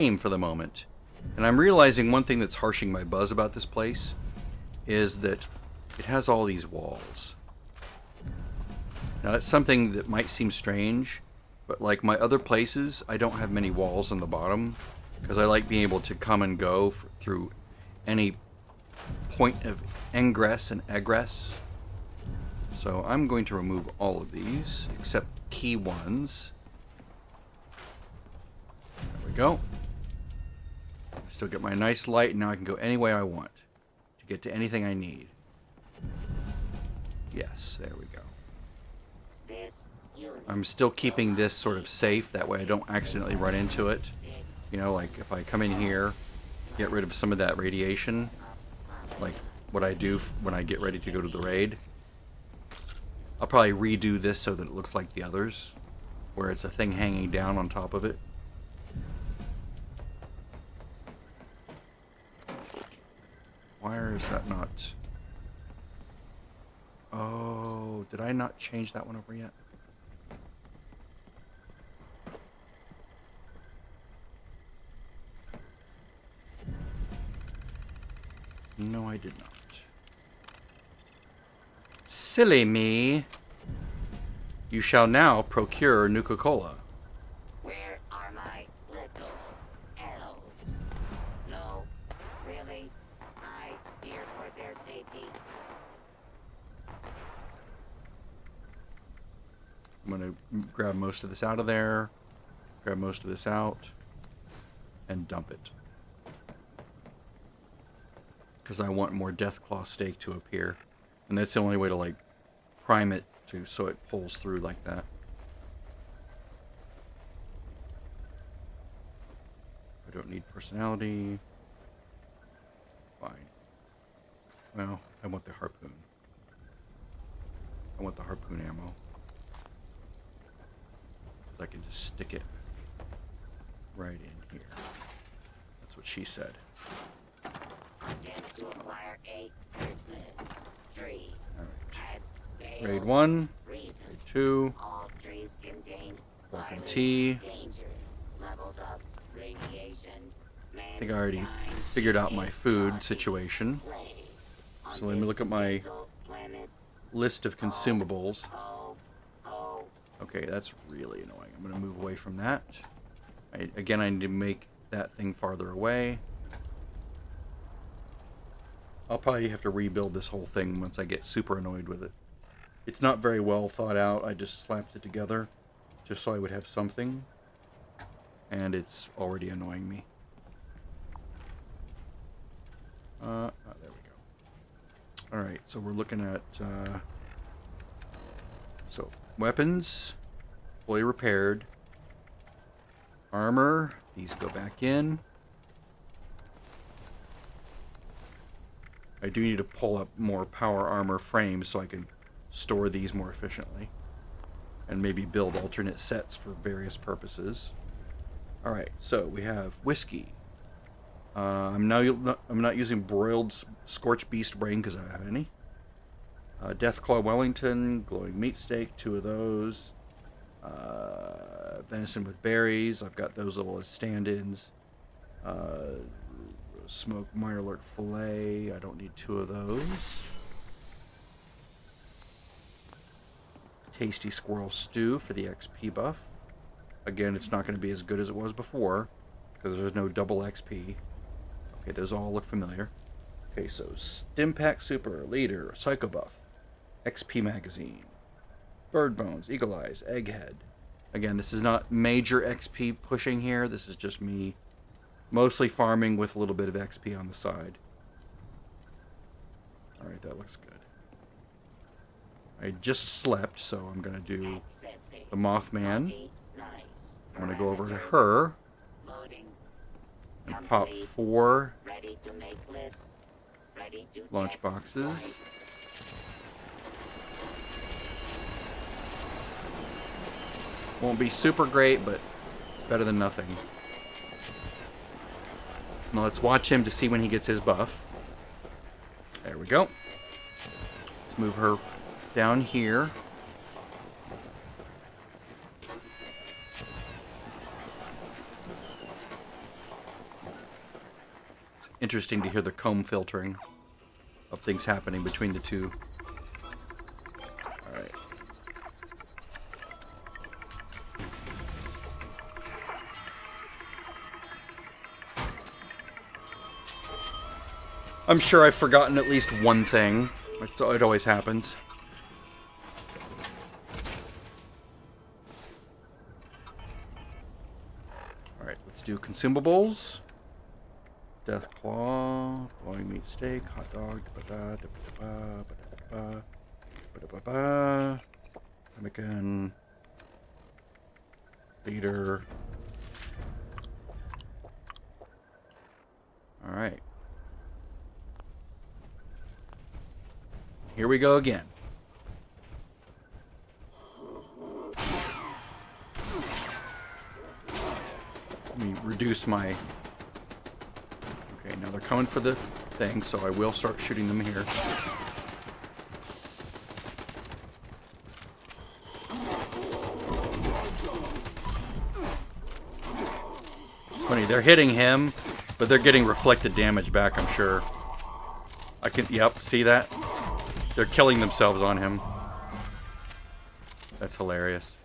game for the moment. And I'm realizing one thing that's harshing my buzz about this place is that it has all these walls. Now that's something that might seem strange, but like my other places, I don't have many walls on the bottom because I like being able to come and go through any point of ingress and egress. So I'm going to remove all of these except key ones. There we go. Still get my nice light, and now I can go any way I want to get to anything I need. Yes, there we go. I'm still keeping this sort of safe, that way I don't accidentally run into it. You know, like if I come in here, get rid of some of that radiation, like what I do when I get ready to go to the raid. I'll probably redo this so that it looks like the others, where it's a thing hanging down on top of it. Why is that not... Oh, did I not change that one over yet? No, I did not. Silly me. You shall now procure Nuka-Cola. Where are my little elves? No, really? I fear for their safety. I'm going to grab most of this out of there, grab most of this out, and dump it. Because I want more Deathclaw steak to appear. And that's the only way to, like, prime it to so it pulls through like that. I don't need personality. Fine. Well, I want the harpoon. I want the harpoon ammo. I can just stick it right in here. That's what she said. To acquire a Christmas tree. Alright. Raid 1. Raid 2. All trees contain Welcome tea. dangerous levels of radiation. I think I already figured out my food situation. So let me look at my list of consumables. Okay, that's really annoying. I'm going to move away from that. Again, I need to make that thing farther away. I'll probably have to rebuild this whole thing once I get super annoyed with it. It's not very well thought out. I just slapped it together just so I would have something. And it's already annoying me. There we go. Alright, so we're looking at... so, weapons. Fully repaired. Armor. These go back in. I do need to pull up more power armor frames so I can store these more efficiently. And maybe build alternate sets for various purposes. Alright, so we have whiskey. I'm not using broiled scorched beast brain because I don't have any. Deathclaw Wellington, glowing meat steak, 2 of those. Venison with berries, I've got those little as stand-ins. Smoked Mirelurk fillet, I don't need 2 of those. Tasty squirrel stew for the XP buff. Again, it's not going to be as good as it was before because there's no double XP. Okay, those all look familiar. Okay, so Stimpack Super, Leader, Psycho Buff, XP Magazine, Bird Bones, Eagle Eyes, Egghead. Again, this is not major XP pushing here. This is just me mostly farming with a little bit of XP on the side. Alright, that looks good. I just slept, so I'm going to do the Mothman. I'm going to go over to her and pop 4 launch boxes. Won't be super great, but better than nothing. Now let's watch him to see when he gets his buff. There we go. Let's move her down here. interesting to hear the comb filtering of things happening between the two. Alright. I'm sure I've forgotten at least one thing. It always happens. Alright, let's do consumables. Death claw, blowing meat steak, hot dog, pemmican, leader. Alright. Here we go again. Let me reduce my... Okay, now they're coming for the thing, so I will start shooting them here. Funny, they're hitting him, but they're getting reflected damage back, I'm sure. I can... Yep, see that? They're killing themselves on him. That's hilarious.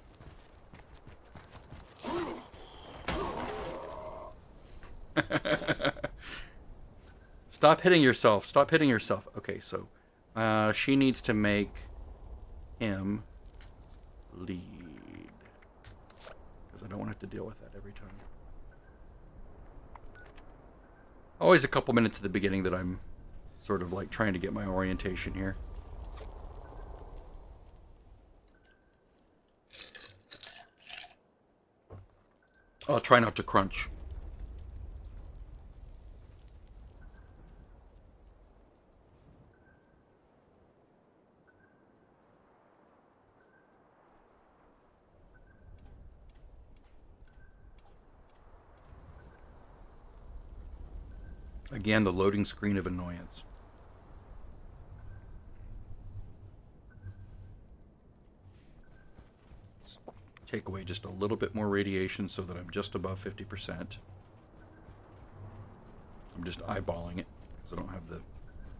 Stop hitting yourself. Stop hitting yourself. Okay, so she needs to make him lead. Because I don't want to have to deal with that every time. Always a couple minutes at the beginning that I'm sort of like trying to get my orientation here. I'll try not to crunch. Again, the loading screen of annoyance. Take away just a little bit more radiation so that I'm just above 50%. I'm just eyeballing it because I don't have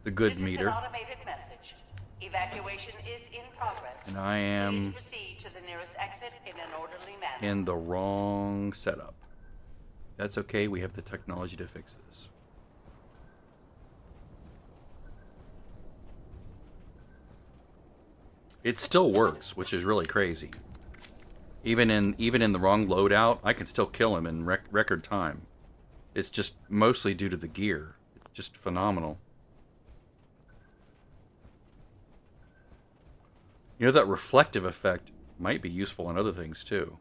the good meter. This is an automated message. Evacuation is in progress. And I am Please proceed to the nearest exit in an orderly manner. in the wrong setup. That's okay, we have the technology to fix this. It still works, which is really crazy. Even in the wrong loadout, I can still kill him in record time. It's just mostly due to the gear. It's just phenomenal. You know, that reflective effect might be useful on other things too.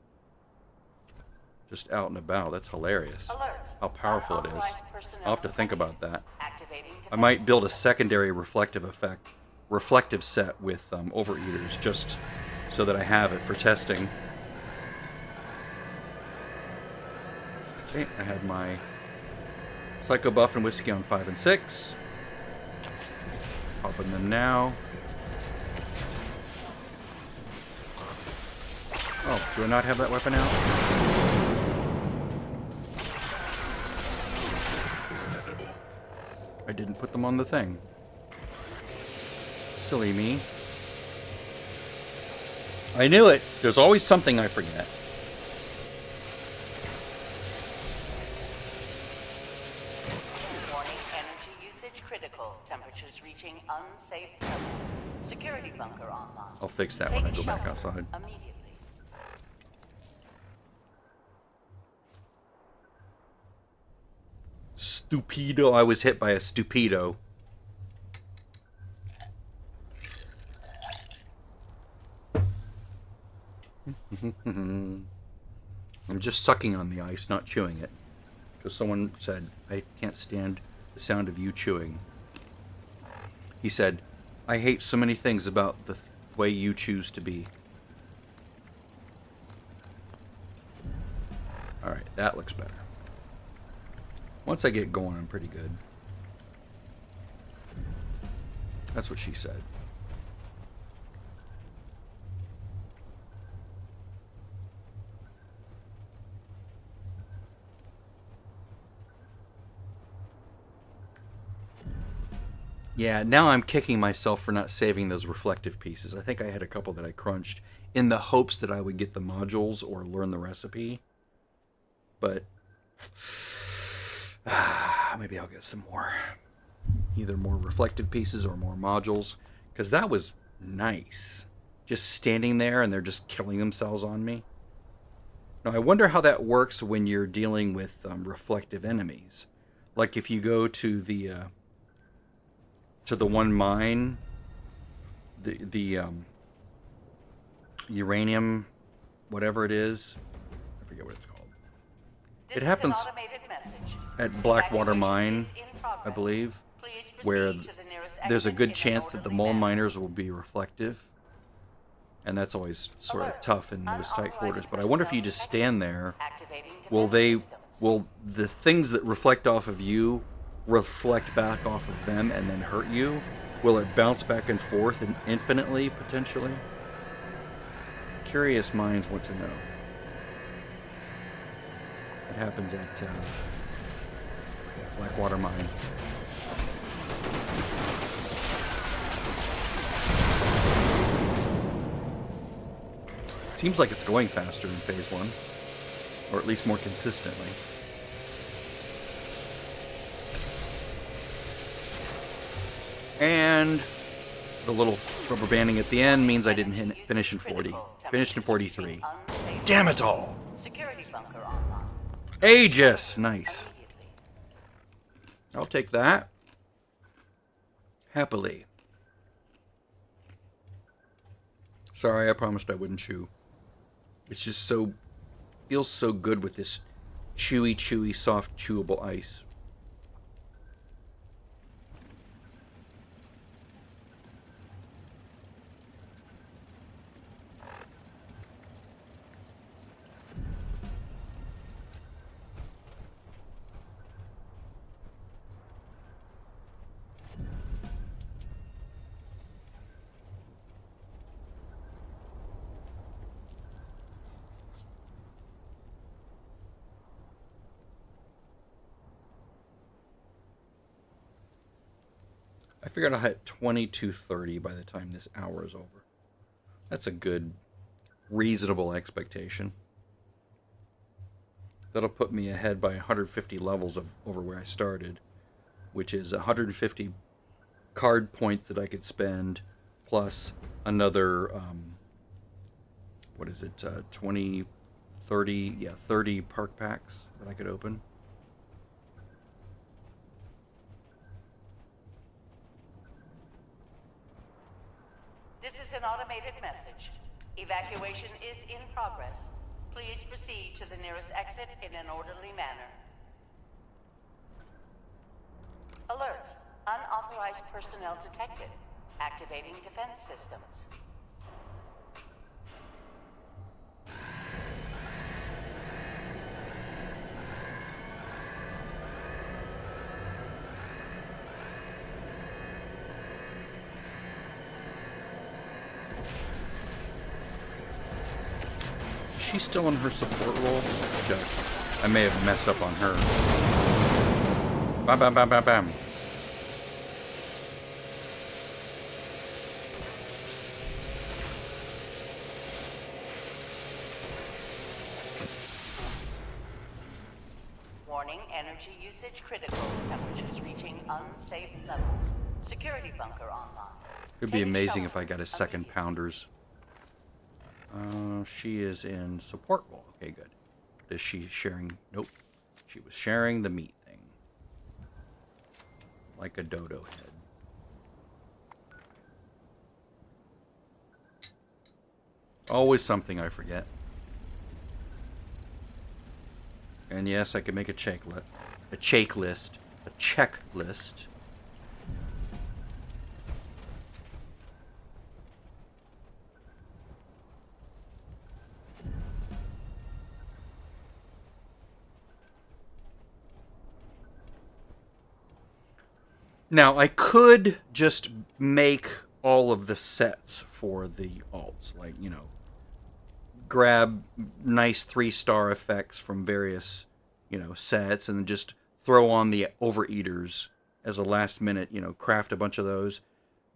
Just out and about. That's hilarious. Alert. How powerful it is. Unauthorized personnel I'll have to think about that. activating I might build a secondary reflective set with overeaters just so that I have it for testing. Okay, I have my Psycho Buff and Whiskey on 5 and 6. Popping them now. Oh, do I not have that weapon out? I didn't put them on the thing. Silly me. I knew it. There's always something I forget. Warning, energy usage critical. Temperatures reaching unsafe levels. Security bunker online. I'll fix that when I go back shelter outside. Immediately. Stupido. I was hit by a stupido. I'm just sucking on the ice, not chewing it. Because someone said, I can't stand the sound of you chewing. He said, I hate so many things about the way you choose to be. Alright, that looks better. Once I get going, I'm pretty good. That's what she said. Yeah, now I'm kicking myself for not saving those reflective pieces. I think I had a couple that I crunched in the hopes that I would get the modules or learn the recipe. But maybe I'll get some more. Either more reflective pieces or more modules. Because that was nice. Just standing there and they're just killing themselves on me. Now, I wonder how that works when you're dealing with reflective enemies. Like if you go to the one mine, the uranium, whatever it is, I forget what it's called. This It happens is an automated message. at Blackwater Evacuation Mine, is in I progress. believe, Please proceed where to the nearest there's a exit good in an chance that the orderly mole manner. miners will be reflective. And that's always sort of Alert. tough in those tight Unauthorized quarters. But I wonder if you personnel just detected. stand there, Activating will defense systems. will the things that reflect off of you reflect back off of them and then hurt you? Will it bounce back and forth and infinitely, potentially? Curious minds want to know. It happens at Blackwater Mine. Seems like it's going faster in Phase 1. Or at least more consistently. And the little rubber banding at the end means I didn't finish in 40. Finished in 43. Damn it all! Security bunker online. Aegis! Nice. Immediately. I'll take that. Happily. Sorry, I promised I wouldn't chew. It's just so... feels so good with this chewy, soft, chewable ice. I figured I'll hit 22:30 by the time this hour is over. That's a good, reasonable expectation. That'll put me ahead by 150 levels of over where I started, which is 150 card points that I could spend, plus another, 20, 30, 30 park packs that I could open. This is an automated message. Evacuation is in progress. Please proceed to the nearest exit in an orderly manner. Alert. Unauthorized personnel detected. Activating defense systems. She's still in her support role? I may have messed up on her. Bam, bam, bam, bam, bam. Warning, energy usage critical. Temperatures reaching unsafe levels. Security bunker online. It'd be Take amazing shelter if I got a second immediately. pounders. She is in support role. Okay, good. Is she sharing? Nope. She was sharing the meat thing. Like a dodo head. Always something I forget. And yes, I could make a checklist. A checklist. A checklist. Now, I could just make all of the sets for the alts. Like, you know, grab nice 3-star effects from various, you know, sets and just throw on the overeaters as a last minute, craft a bunch of those.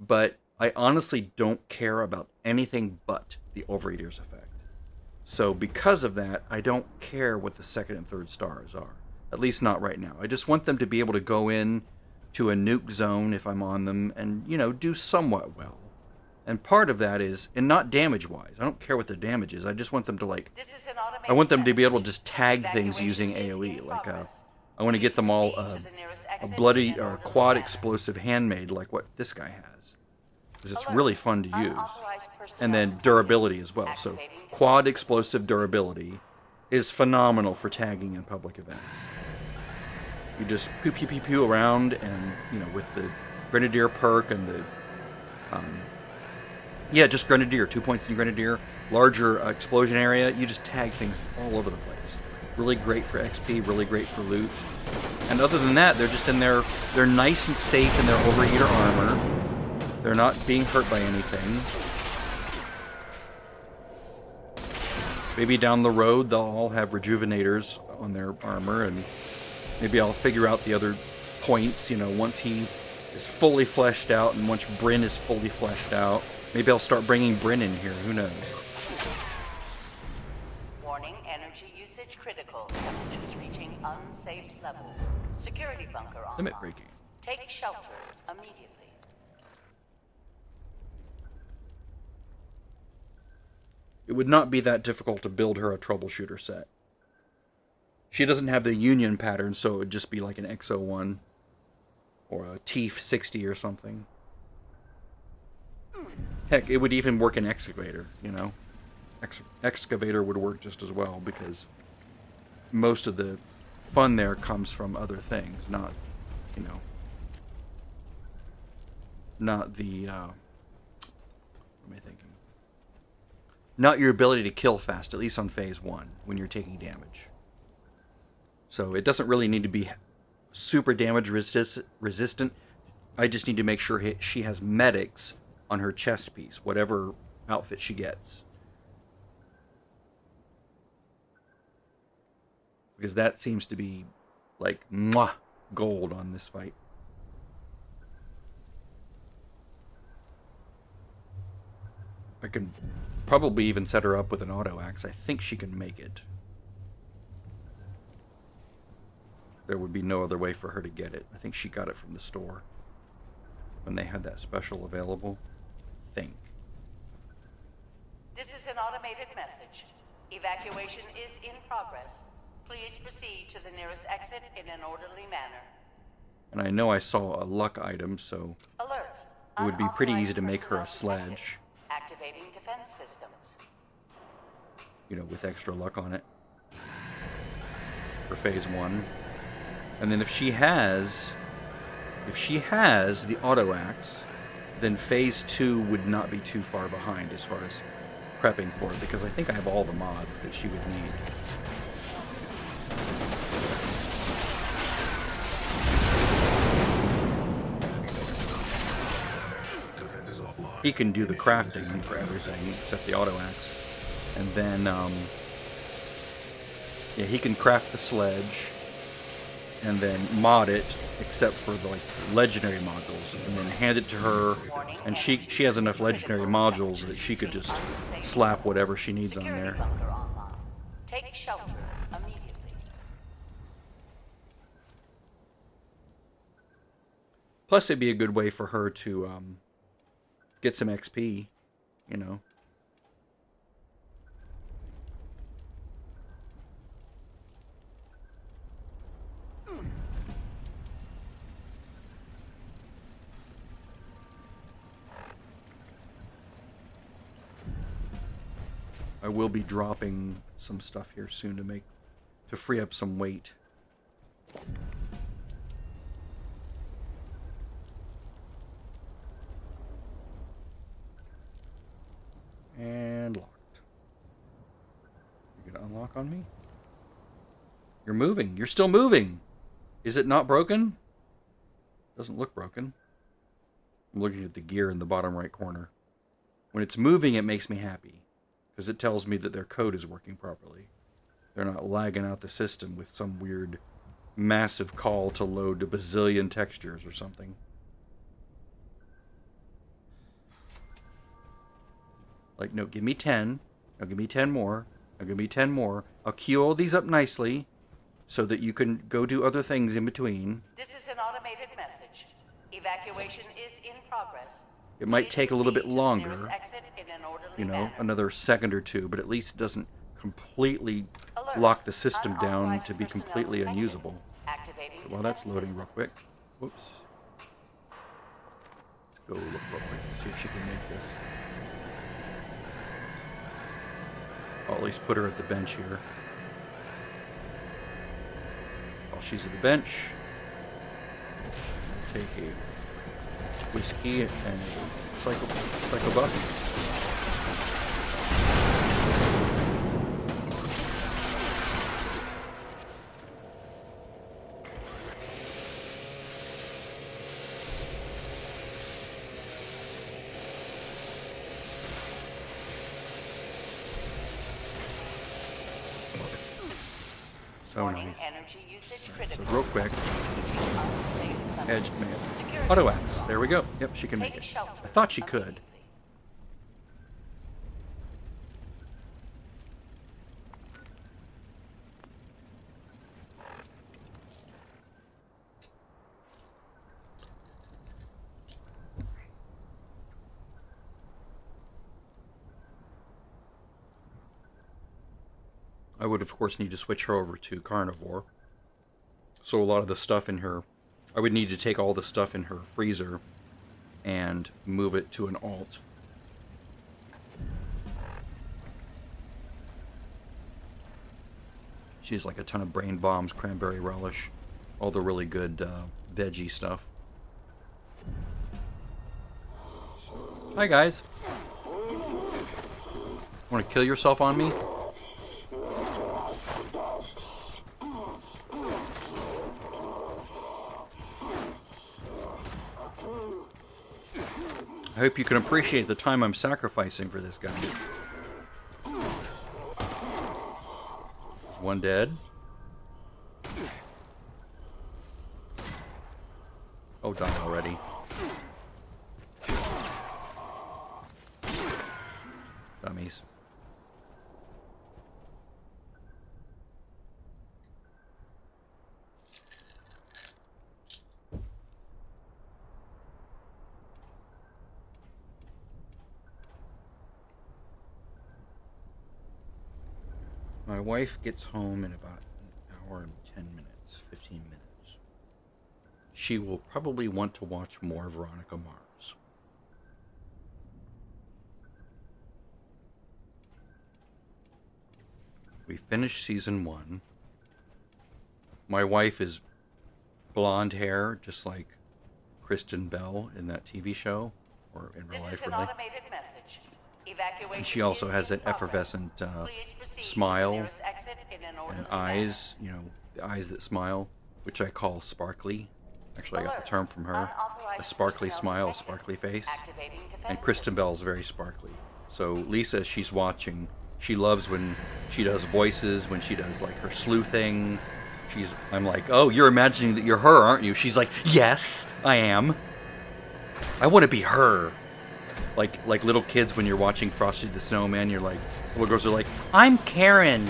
But I honestly don't care about anything but the Overeater's effect. So because of that, I don't care what the second and third stars are. At least not right now. I just want them to be able to go in to a nuke zone if I'm on them and, do somewhat well. And part of that is, and not damage-wise. I don't care what the damage is. I just want them to, This is an automated I want them to be able to message. just tag things Evacuation using is AoE. in Like, progress. I want to get them all Proceed to the nearest a exit bloody in an or orderly quad manner. explosive handmade like what this guy has. Because it's Alert. really fun to use. Unauthorized personnel And then detected. durability as well. So Activating quad defense explosive durability is phenomenal for tagging in public events. You just pew pew pew pew around, and with the Grenadier perk and the just Grenadier, 2 points in Grenadier, larger explosion area, you just tag things all over the place. Really great for XP, really great for loot. And other than that, they're just in there, they're nice and safe in their Overeater armor. They're not being hurt by anything. Maybe down the road they'll all have rejuvenators on their armor, and maybe I'll figure out the other points, once he is fully fleshed out and once Bryn is fully fleshed out. Maybe I'll start bringing Bryn in here, who knows. Warning, energy usage critical. Temperatures reaching unsafe levels. Security bunker online. Limit breaking. Take shelter immediately. It would not be that difficult to build her a troubleshooter set. She doesn't have the union pattern, so it would just be like an XO1 or a TIF 60 or something. Heck, it would even work in Excavator, Excavator would work just as well, because most of the fun there comes from other things, not, not the, what am I thinking? Not your ability to kill fast, at least on phase 1, when you're taking damage. So it doesn't really need to be super damage resistant. I just need to make sure she has medics on her chest piece, whatever outfit she gets. Because that seems to be like mwah, gold on this fight. I can probably even set her up with an auto axe. I think she can make it. There would be no other way for her to get it. I think she got it from the store when they had that special available. This is an automated message. Evacuation is in progress. Please proceed to the nearest exit in an orderly manner. And I know I saw a luck item, so Alert. it would be pretty easy to Unauthorized make her a personnel detected. sledge, Activating defense systems. with extra luck on it for phase 1. And then if she has the auto axe, then phase 2 would not be too far behind as far as prepping for it, because I think I have all the mods that she would need. He can do the crafting for everything except the auto axe. And then, he can craft the sledge and then mod it, except for the legendary modules, and then hand it to her. And she has enough legendary modules that she could just slap whatever she needs on Security there. bunker online. Take shelter immediately. Plus, it'd be a good way for her to get some XP, I will be dropping some stuff here soon to free up some weight. And locked. You gonna unlock on me? You're moving. You're still moving. Is it not broken? Doesn't look broken. I'm looking at the gear in the bottom right corner. When it's moving, it makes me happy, because it tells me that their code is working properly. They're not lagging out the system with some weird massive call to load a bazillion textures or something. Like, no, give me 10. Now give me 10 more. Now give me 10 more. I'll queue all these up nicely so that you can go do other things in between. This is an automated message. Evacuation is in progress. It might Please take a little bit proceed to the longer, nearest exit in an orderly you know, manner. another second or two, but at least it doesn't completely Alert. lock the system down Unauthorized to be personnel completely detected. unusable. Activating While that's defense loading real systems. quick. Whoops. Let's go look real quick and see if she can make this. I'll at least put her at the bench here. While she's at the bench, take a whiskey and a psycho buff. So Warning, nice. energy usage So critical. real quick, Unsafe levels. edged man. Security Auto axe. There we go. Yep, she can Take make it. shelter I thought she could. immediately. I would, of course, need to switch her over to carnivore. So a lot of the stuff in her... I would need to take all the stuff in her freezer and move it to an alt. She has like a ton of brain bombs, cranberry relish, all the really good veggie stuff. Hi, guys. Want to kill yourself on me? I hope you can appreciate the time I'm sacrificing for this guy. One dead. Oh, died already. Dummies. My wife gets home in about an hour and 10 minutes, 15 minutes. She will probably want to watch more Veronica Mars. We finished season 1. My wife is blonde hair, just like Kristen Bell in that TV show, or in real This life, is an really. automated message. Evacuation And she also is has in that progress. effervescent Please proceed to the smile nearest exit in an orderly and eyes, you know, the eyes that smile, which I call sparkly. Actually, I got the term from her. A Unauthorized sparkly personnel smile, a detected. sparkly face. Activating defense And Kristen Bell's very sparkly. So Lisa, she's watching. She loves when she does voices, when she does like her sleuthing. I'm like, oh, you're imagining that you're her, aren't you? She's like, yes, I am. I want to be her. Like little kids when you're watching Frosty the Snowman, you're like, little girls are like, I'm Karen.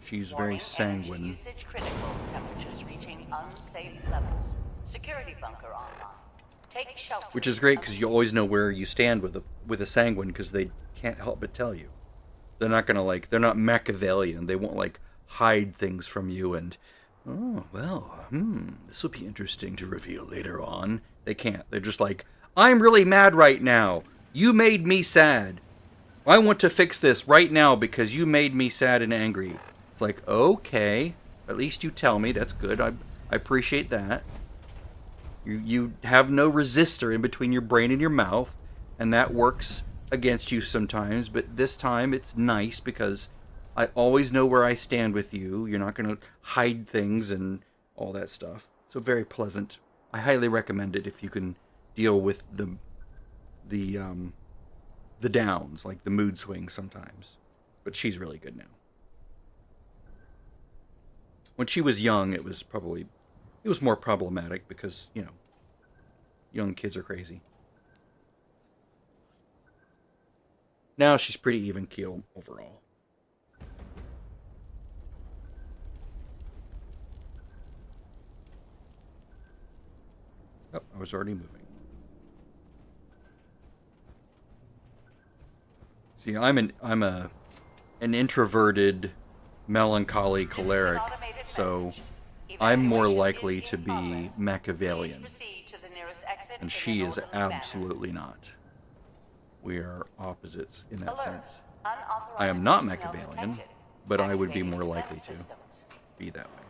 She's very Warning, energy sanguine. usage critical. Temperatures reaching unsafe levels. Security bunker online. Take shelter. Which is great because you always know where you stand with a sanguine because they can't help but tell you. They're not gonna they're not Machiavellian. They won't hide things from you and, oh, well, this will be interesting to reveal later on. They can't. They're just like, I'm really mad right now. You made me sad. I want to fix this right now because you made me sad and angry. It's like, okay, at least you tell me. That's good. I appreciate that. You have no resistor in between your brain and your mouth, and that works against you sometimes, but this time it's nice because I always know where I stand with you. You're not going to hide things and all that stuff. So very pleasant. I highly recommend it if you can deal with the downs, like the mood swings sometimes. But she's really good now. When she was young, it was more problematic because, you know, young kids are crazy. Now she's pretty even keel overall. Oh, I was already moving. See, I'm an introverted, melancholy choleric, so I'm more likely to be Machiavellian, and she is absolutely not. We are opposites in that sense. I am not Machiavellian, but I would be more likely to be that way.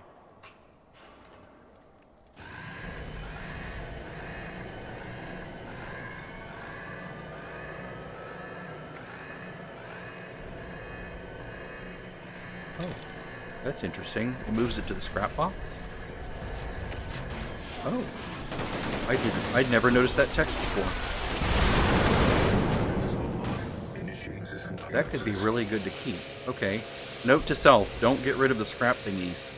Oh, that's interesting. It moves it to the scrap box? Oh. I'd never noticed that text before. That could be really good to keep. Okay. Note to self, don't get rid of the scrap thingies.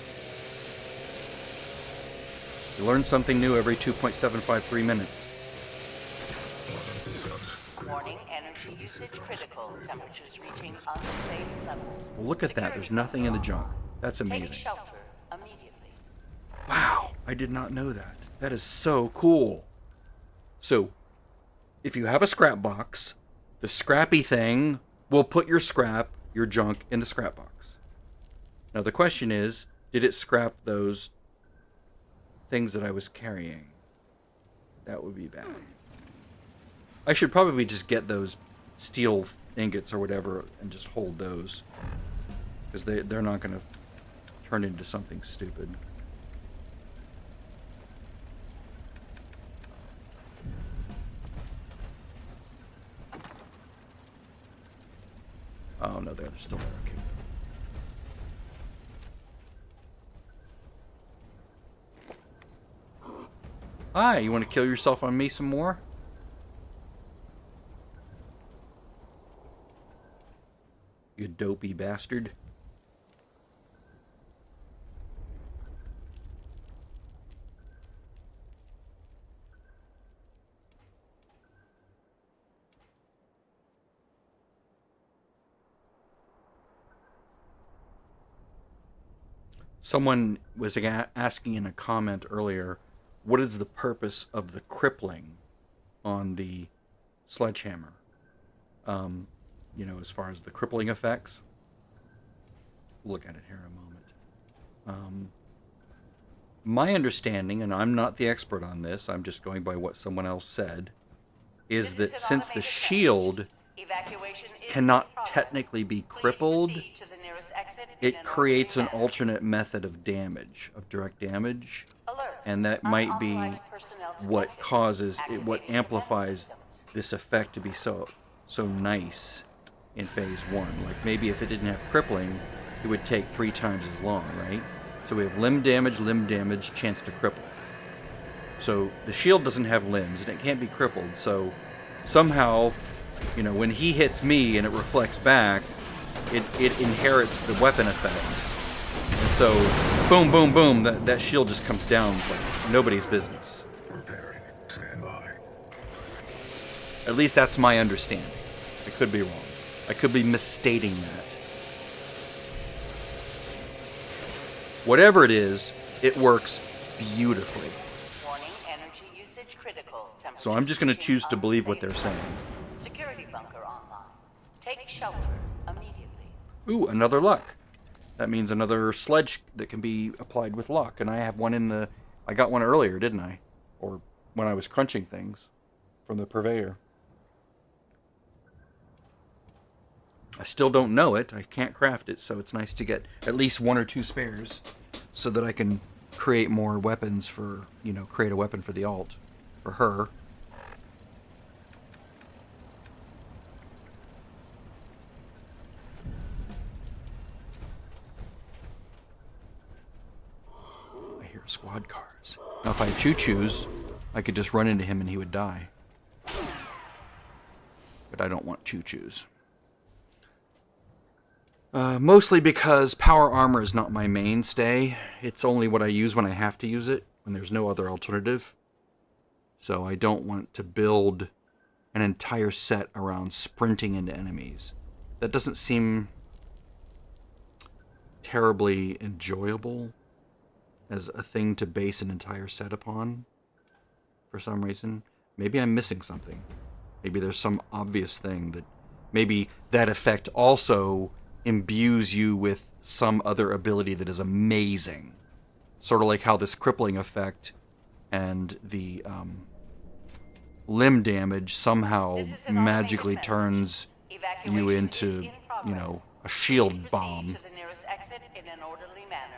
You learn something new every 2.753 minutes. Warning, energy usage critical. Temperatures reaching unsafe levels. Well, look at that. There's nothing in the junk. That's amazing. Take shelter immediately. Wow. I did not know that. That is so cool. So, if you have a scrap box, the scrappy thing will put your junk in the scrap box. Now the question is, did it scrap those things that I was carrying? That would be bad. I should probably just get those steel ingots or whatever and just hold those. Because they're not going to turn into something stupid. Oh no, they're still there. Okay. Hi, you want to kill yourself on me some more? You dopey bastard. Someone was asking in a comment earlier, what is the purpose of the crippling on the sledgehammer? You know, as far as the crippling effects. We'll look at it here in a moment. My understanding, and I'm not the expert on this, I'm just going by what someone else said, is that since the shield cannot technically be crippled, it creates an alternate method of damage, of direct damage, and that might be what causes it, what amplifies this effect to be so nice in phase 1. Like maybe if it didn't have crippling, it would take 3 times as long, right? So we have limb damage, chance to cripple. So the shield doesn't have limbs and it can't be crippled, so somehow, you know, when he hits me and it reflects back, it inherits the weapon effects. And so, boom, boom, boom, that shield just comes down like nobody's business. Preparing. Stand by. At least that's my understanding. I could be wrong. I could be misstating that. Whatever it is, it works beautifully. Warning, energy usage critical. So I'm just going to choose to believe what they're saying. Security bunker online. Take shelter immediately. Ooh, another luck. That means another sledge that can be applied with luck. And I have one in the... I got one earlier, didn't I? Or when I was crunching things from the purveyor. I still don't know it. I can't craft it, so it's nice to get at least 1 or 2 spares so that I can create more weapons for, you know, create a weapon for the alt. For her. Squad cars. Now if I choo-choos, I could just run into him and he would die. But I don't want choo-choos. Mostly because power armor is not my mainstay. It's only what I use when I have to use it, when there's no other alternative. So I don't want to build an entire set around sprinting into enemies. That doesn't seem terribly enjoyable as a thing to base an entire set upon for some reason. Maybe I'm missing something. Maybe there's some obvious thing that maybe that effect also imbues you with some other ability that is amazing. Sort of like how this crippling effect and the limb damage somehow magically turns you into, you know, a shield bomb. To the nearest exit in an orderly manner.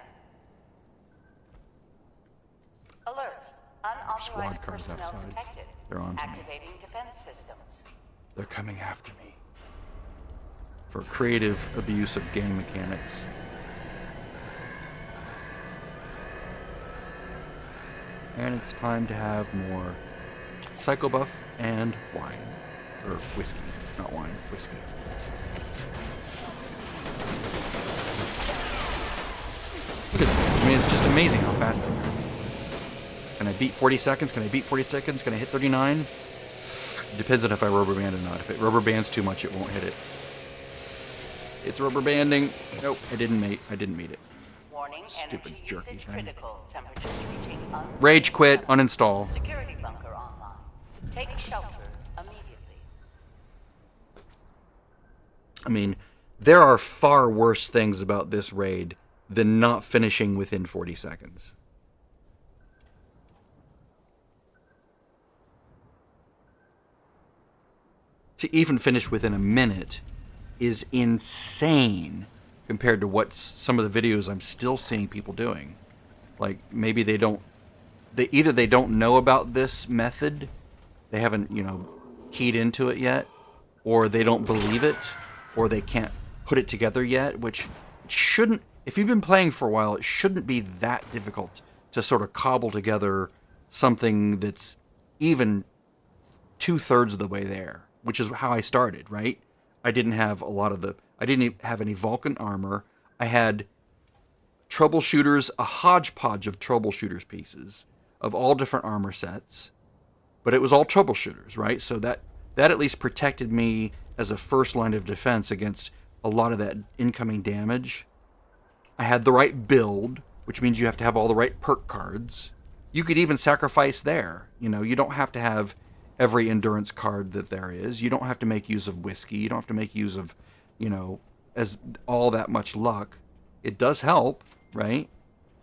Alert. Squad Unauthorized cars personnel outside. detected. They're on to me. Activating defense systems. They're coming after me. For creative abuse of game mechanics. And it's time to have more Psycho Buff and wine. Or whiskey. Not wine, whiskey. Look at that. I mean, it's just amazing how fast they are. Can I beat 40 seconds? Can I beat 40 seconds? Can I hit 39? Depends on if I rubber band or not. If it rubber bands too much, it won't hit it. It's rubber banding. Nope, I didn't meet it. Warning, Stupid energy jerky usage thing. critical. Temperatures reaching Rage quit, uninstall. Security bunker online. Take shelter immediately. I mean, there are far worse things about this raid than not finishing within 40 seconds. To even finish within a minute is insane compared to what some of the videos I'm still seeing people doing. Like, maybe they either they don't know about this method, they haven't, you know, keyed into it yet, or they don't believe it, or they can't put it together yet, which shouldn't, if you've been playing for a while, it shouldn't be that difficult to sort of cobble together something that's even 2/3 of the way there, which is how I started, right? I didn't have I didn't have any Vulcan armor. I had troubleshooters, a hodgepodge of troubleshooters pieces of all different armor sets, but it was all troubleshooters, right? So that at least protected me as a first line of defense against a lot of that incoming damage. I had the right build, which means you have to have all the right perk cards. You could even sacrifice there. You know, you don't have to have every endurance card that there is. You don't have to make use of whiskey. You don't have to make use of, you know, as all that much luck. It does help, right?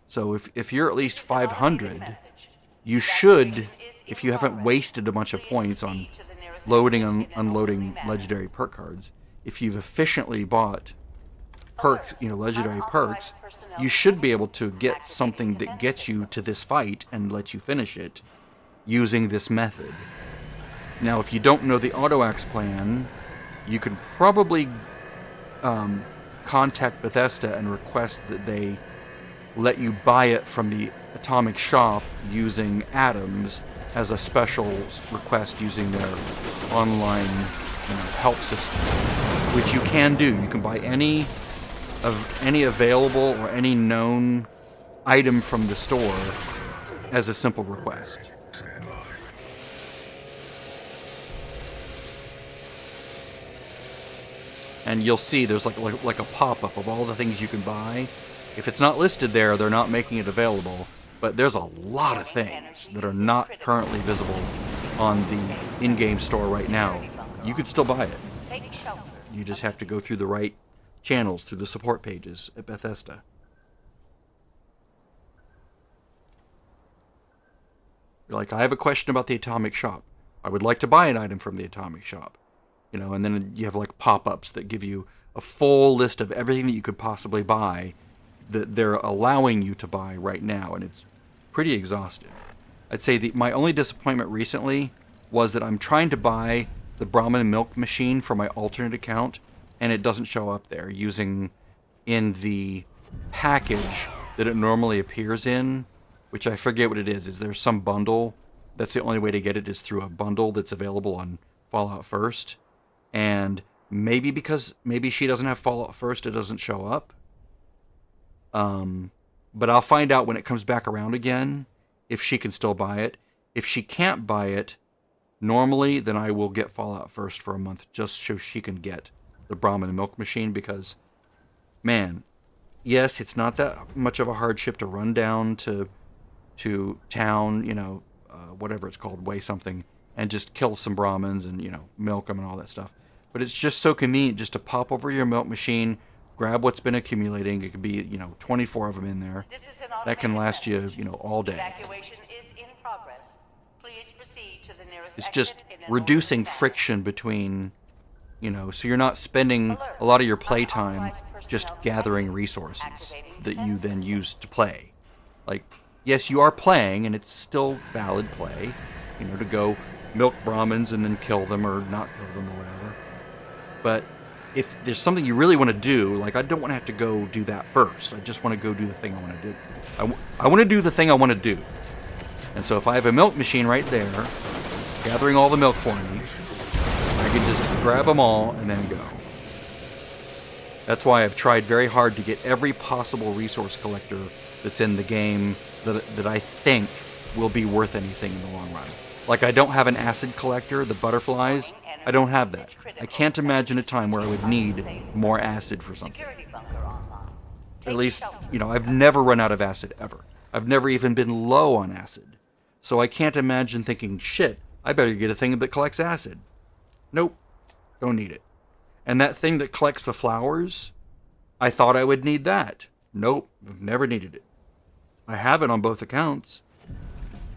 So if you're at least 500, you should, if you haven't wasted a bunch of points on loading and unloading legendary perk cards, if you've efficiently bought perks, you know, legendary perks, you should be able to get something that gets you to this fight and lets you finish it using this method. Now, if you don't know the auto-axe plan, you could probably contact Bethesda and request that they let you buy it from the Atomic Shop using atoms as a special request using their online, you know, help system, which you can do. You can buy any available or any known item from the store as a simple request. Stand by. And you'll see there's like a pop-up of all the things you can buy. If it's not listed there, they're not making it available. But there's a lot of things that are not currently visible on the in-game store right now. You could still buy it. Take shelter. You just have to go through the right channels, through the support pages at Bethesda. You're like, I have a question about the Atomic Shop. I would like to buy an item from the Atomic Shop. You know, and then you have like pop-ups that give you a full list of everything that you could possibly buy that they're allowing you to buy right now, and it's pretty exhaustive. I'd say my only disappointment recently was that I'm trying to buy the Brahmin milk machine for my alternate account, and it doesn't show up there using in the package that it normally appears in. which I forget what it is. Is there some bundle that's the only way to get it is through a bundle that's available on Fallout First? And maybe because maybe she doesn't have Fallout First, it doesn't show up. But I'll find out when it comes back around again if she can still buy it. If she can't buy it normally, then I will get Fallout First for a month just so she can get the Brahmin milk machine, because, man, yes, it's not that much of a hardship to run down to town, whatever it's called, Way something, and just kill some Brahmins and, milk them and all that stuff. But it's just so convenient just to pop over your milk machine, grab what's been accumulating. It could be, 24 of them in there. This is an That can automated last you, message. all day. Evacuation is in progress. Please proceed to the nearest It's exit just in an reducing orderly manner. friction between, so you're not spending a lot of your playtime Unauthorized just personnel gathering detected. resources Activating that you defense then system. use to play. Like, yes, you are playing, and it's still valid play, to go milk Brahmins and then kill them or not kill them or whatever. But if there's something you really want to do, like, I don't want to have to go do that first. I just want to go do the thing I want to do. I want to do the thing I want to do. And so if I have a milk machine right there, gathering all the milk for me, I can just grab them all and then go. That's why I've tried very hard to get every possible resource collector that's in the game that I think will be worth anything in the long run. Like, I don't have an acid collector, the butterflies. I don't have that. I can't imagine a time where I would need more acid for something. Security bunker online. At least, I've never run out of acid ever. I've never even been low on acid. So I can't imagine thinking, shit, I better get a thing that collects acid. Nope, don't need it. And that thing that collects the flowers, I thought I would need that. Nope, I've never needed it. I have it on both accounts.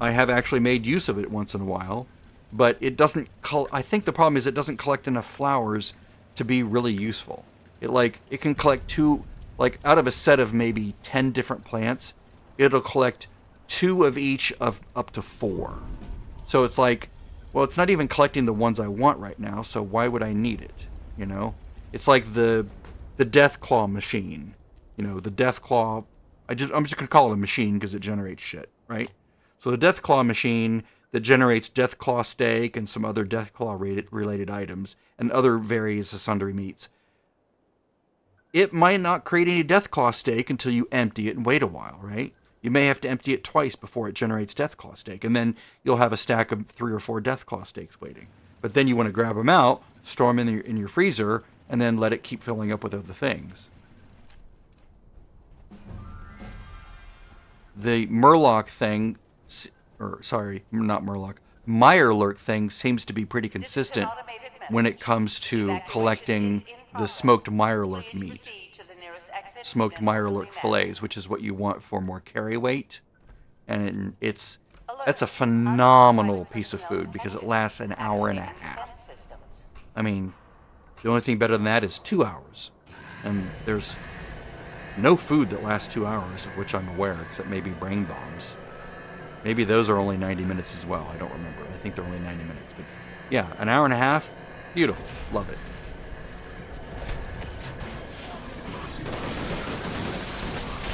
I have actually made use of it once in a while, but it doesn't. I think the problem is it doesn't collect enough flowers to be really useful. It can collect two, out of a set of maybe 10 different plants, it'll collect 2 of each of up to 4. So it's well, it's not even collecting the ones I want right now, so why would I need it? It's like the Deathclaw machine. The Deathclaw. I'm just gonna call it a machine because it generates shit, right? So the Deathclaw machine that generates Deathclaw steak and some other Deathclaw related items and other various sundry meats. It might not create any Deathclaw steak until you empty it and wait a while, right? You may have to empty it twice before it generates Deathclaw steak, and then you'll have a stack of 3 or 4 Deathclaw steaks waiting. But then you want to grab them out, store them in your freezer, and then let it keep filling up with other things. The Murloc thing, not Murloc, Mirelurk thing seems to be pretty consistent when it comes to collecting the smoked Mirelurk meat. Smoked Mirelurk fillets, which is what you want for more carry weight. And that's a phenomenal piece of food because it lasts an hour and a half. I mean, the only thing better than that is 2 hours. And there's no food that lasts 2 hours, of which I'm aware, except maybe brain bombs. Maybe those are only 90 minutes as well. I don't remember. I think they're only 90 minutes. But yeah, an hour and a half, beautiful. Love it.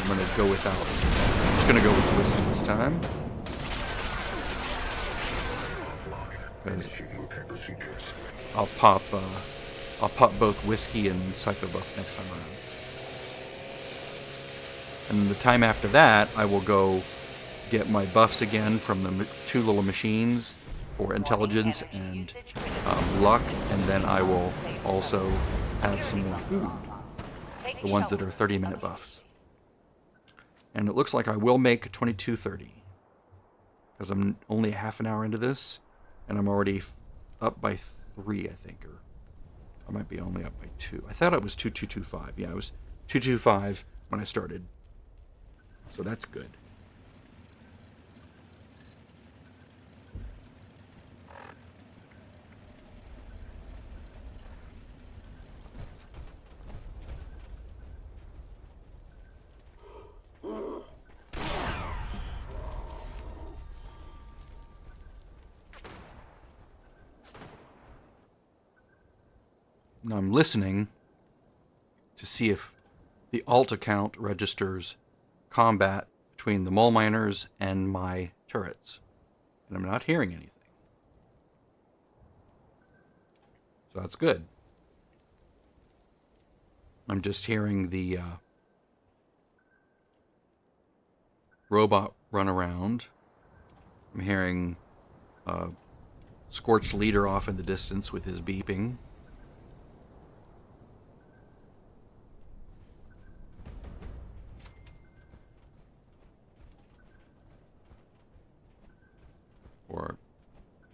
I'm going to go without. I'm just going to go with whiskey this time. Offline. Initiating repair procedures. I'll pop both whiskey and psychobuff next time around. And the time after that, I will go get my buffs again from the 2 little machines for intelligence and luck, and then I will also have some more food, the ones that are 30-minute buffs. And it looks like I will make 22:30 because I'm only a half an hour into this, and I'm already up by 3, I think, or I might be only up by 2. I thought it was 2225. Yeah, it was 225 when I started. So that's good. Now I'm listening to see if the alt account registers combat between the mole miners and my turrets. And I'm not hearing anything. So that's good. I'm just hearing the robot run around. I'm hearing Scorched Leader off in the distance with his beeping. Or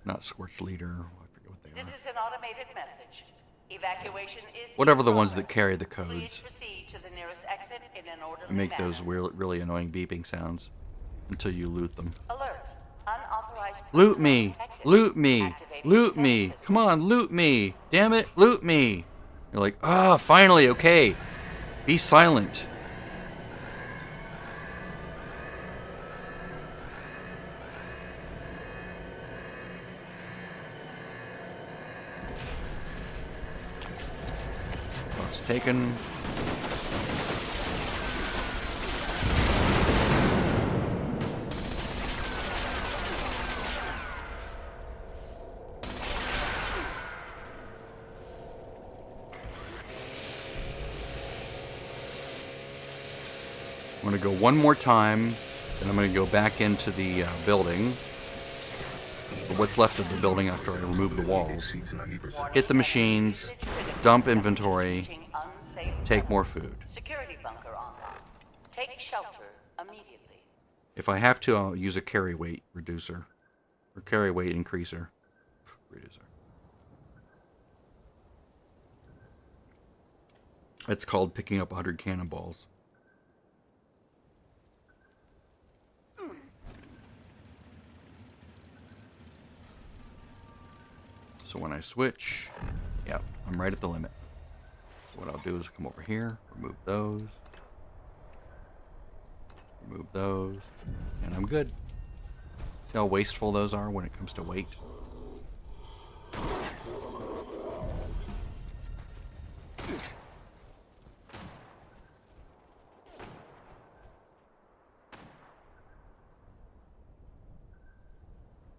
not Scorched Leader. I forget what they This are. is an automated message. Evacuation is Whatever in the ones progress. that carry the Please codes proceed to the nearest exit in an orderly and make manner. those really annoying beeping sounds until you loot them. Alert. Unauthorized Loot personnel me! detected. Loot me! Activating Loot defense me! system. Come on, loot me! Damn it, loot me! You're like, ah, finally, okay. Be silent. Box taken. I'm going to go one more time, then I'm going to go back into the building, or what's left of the building after I remove the walls, Exceeds 90%. hit the machines, dump inventory, take more food. Security bunker online. Take shelter immediately. If I have to, I'll use a carry weight reducer, or carry weight increaser. Reducer. It's called picking up 100 cannonballs. So when I switch, yep, I'm right at the limit. So what I'll do is come over here, remove those, and I'm good. See how wasteful those are when it comes to weight?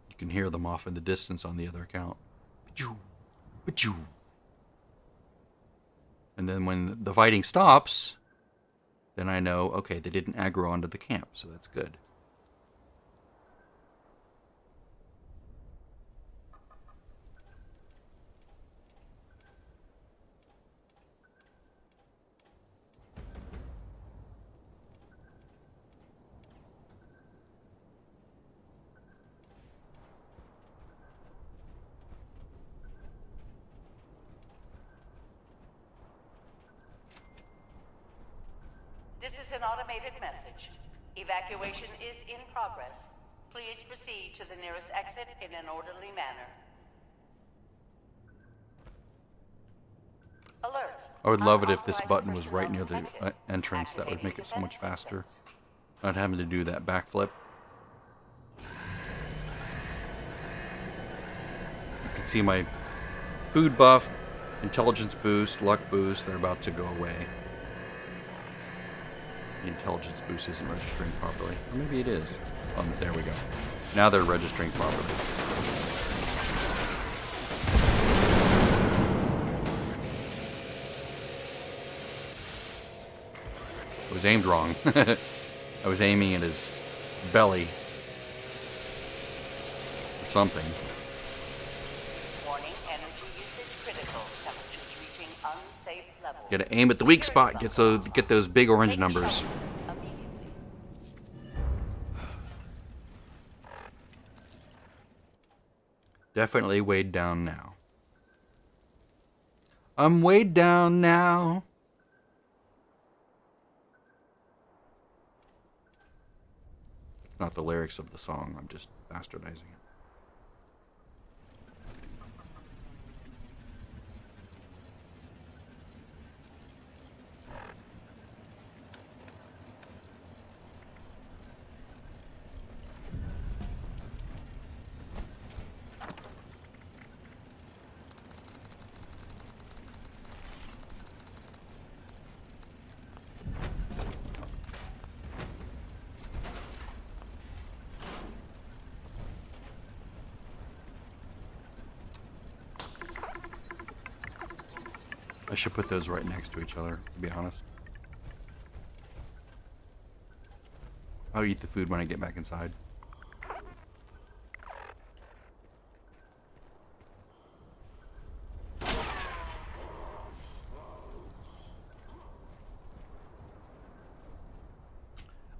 You can hear them off in the distance on the other account. Ba-choo, ba-choo. And then when the fighting stops, then I know, okay, they didn't aggro onto the camp, so that's good. This is an automated message. Evacuation is in progress. Please proceed to the nearest exit in an orderly manner. Alert. I would love it if this Unauthorized button was right personnel near the detected. entrance. That would Activating make it so much defense faster. systems. Not having to do that backflip. You can see my food buff, intelligence boost, luck boost, they're about to go away. The intelligence boost isn't registering properly. Or maybe it is. Oh, there we go. Now they're registering properly. I was aimed wrong. I was aiming at his belly. Or something. Warning, energy usage critical. Temperatures reaching unsafe levels. Gotta aim at the weak spot. Get those big orange Take numbers. shelter immediately. Definitely weighed down now. I'm weighed down now. Not the lyrics of the song, I'm just bastardizing it. I should put those right next to each other, to be honest. I'll eat the food when I get back inside.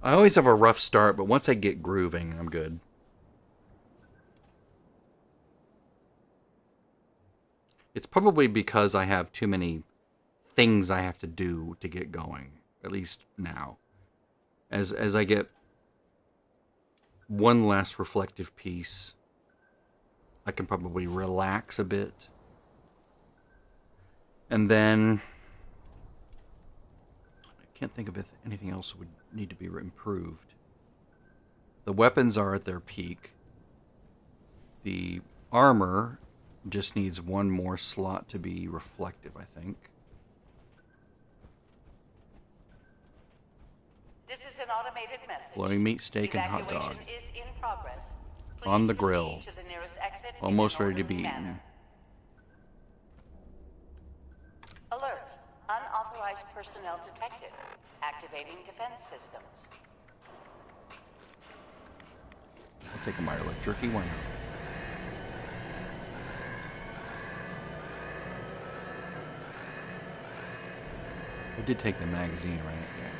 I always have a rough start, but once I get grooving, I'm good. It's probably because I have too many things I have to do to get going, at least now. As I get one last reflective piece, I can probably relax a bit. And then I can't think of if anything else would need to be improved. The weapons are at their peak. The armor just needs one more slot to be reflective, I think. This is an automated message. Glowing meat, steak, and hot dog. Evacuation is in progress. Please On the proceed grill. to the nearest exit in Almost an ready to be orderly eaten. manner. Alert. Unauthorized personnel detected. Activating defense systems. I'll take a Mireless jerky, why not? I did take the magazine, right? Yeah.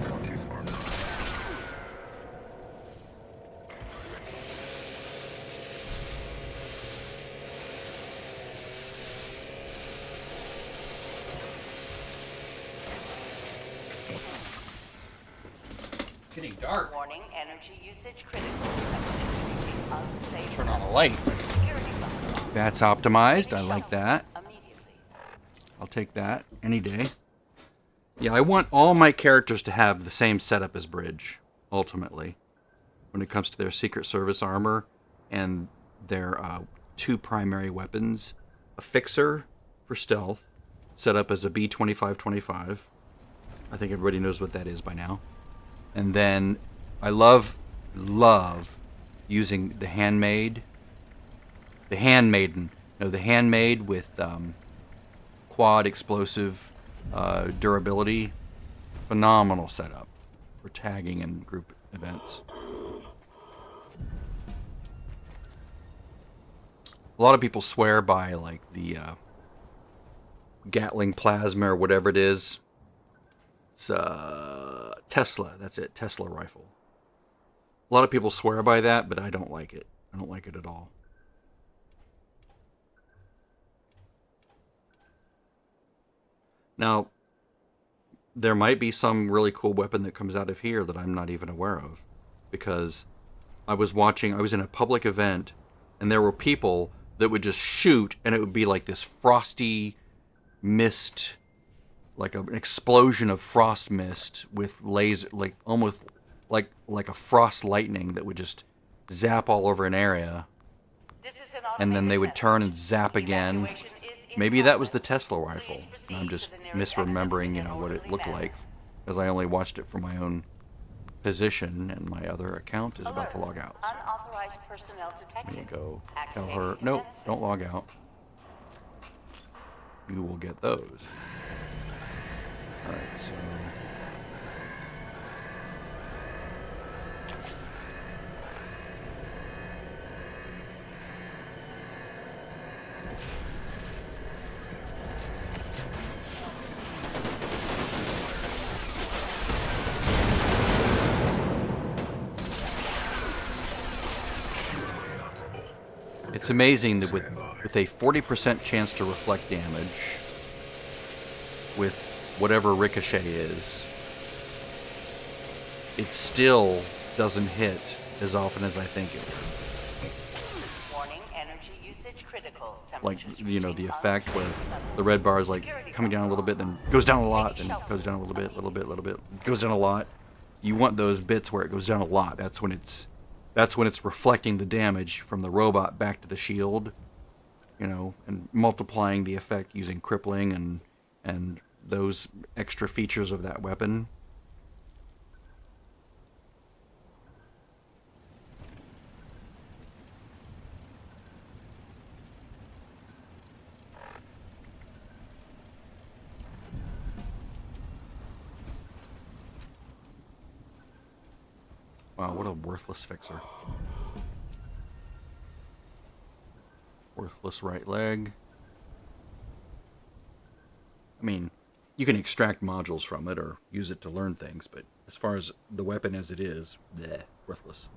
Cookies are not. It's getting dark. Warning, energy usage critical. Reaching unsafe Turn on a light. security buffer. That's optimized. I like that. Immediately. I'll take that any day. Yeah, I want all my characters to have the same setup as Bridge, ultimately, when it comes to their Secret Service armor and their two primary weapons. A Fixer for stealth, set up as a B-2525. I think everybody knows what that is by now. And then I love using the handmade with quad explosive durability. Phenomenal setup for tagging and group events. A lot of people swear by like the Gatling plasma or whatever it is. It's Tesla. That's it. Tesla rifle. A lot of people swear by that, but I don't like it. I don't like it at all. Now, there might be some really cool weapon that comes out of here that I'm not even aware of. Because I was in a public event, and there were people that would just shoot, and it would be like this frosty mist, like an explosion of frost mist with laser, like almost like a frost lightning that would just zap all over an area, This is an and then they would automated turn and message. zap again. Evacuation is in Maybe that was the progress. Tesla rifle, Please and I'm proceed just to the nearest exit misremembering, in you an know, what it orderly looked manner. like, because I only watched it from my own position, and my other account is about to Alert. log out. So Unauthorized personnel detected. there you go. Tell Activating her, nope, defense don't systems. log out. You will get those. Alright, so... It's amazing that with a 40% chance to reflect damage, with whatever ricochet is, it still doesn't hit as often as I think it would. Warning, energy usage critical. Like, Temperatures you know, the reaching effect where unsafe the red bar is like coming down a little bit, then goes down a lot, then goes down a little bit, goes down a lot. You want those bits where it goes down a lot. That's when it's reflecting the damage from the robot back to the shield, you know, and multiplying the effect using crippling and those extra features of that weapon. Wow, what a worthless fixer. Worthless right leg. I mean, you can extract modules from it or use it to learn things, but as far as the weapon as it is, bleh, worthless.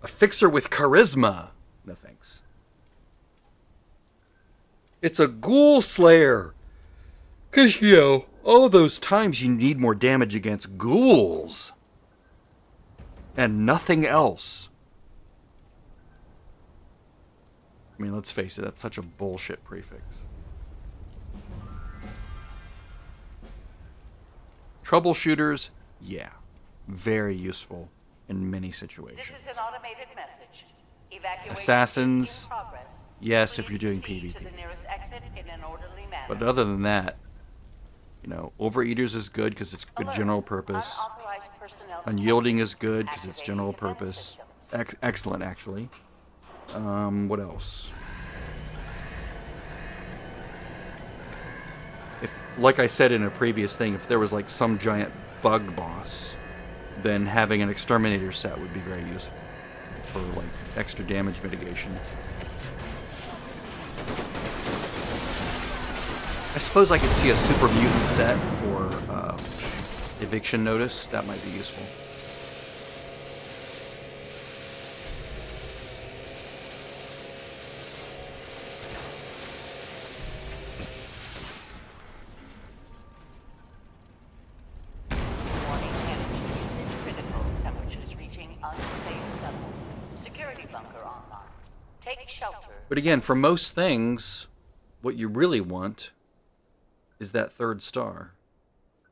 A fixer with charisma. No thanks. It's a ghoul slayer. 'Cause, you know, all those times you need more damage against ghouls. And nothing else. I mean, let's face it, that's such a bullshit prefix. Troubleshooters, yeah. Very useful in many situations. This is an automated message. Evacuation Assassins, is in progress. yes, if Please you're doing proceed PvP. to the nearest exit in an orderly manner. But other than that, you know, Overeaters is good because it's good Alert. general purpose. Unauthorized personnel Unyielding is good because it's Activating general defense purpose. systems. Excellent, actually. What else? If, like I said in a previous thing, if there was like some giant bug boss, then having an exterminator set would be very useful for like extra damage mitigation. I suppose I could see a super mutant set for eviction notice. That might be useful. Warning, energy usage critical. Temperatures reaching unsafe levels. Security bunker online. Take shelter. But again, for most things, what you really want is that third star.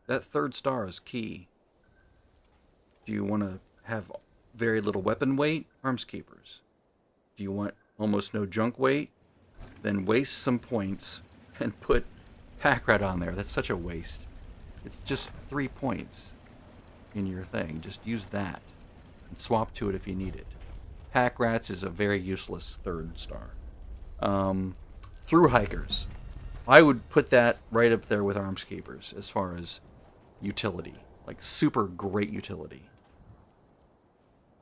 That third star is key. Do you want to have very little weapon weight? Arms keepers. Do you want almost no junk weight? Then waste some points and put pack rat on there. That's such a waste. It's just 3 points in your thing. Just use that and swap to it if you need it. Pack rats is a very useless third star. Through hikers. I would put that right up there with arms keepers as far as utility. Like super great utility.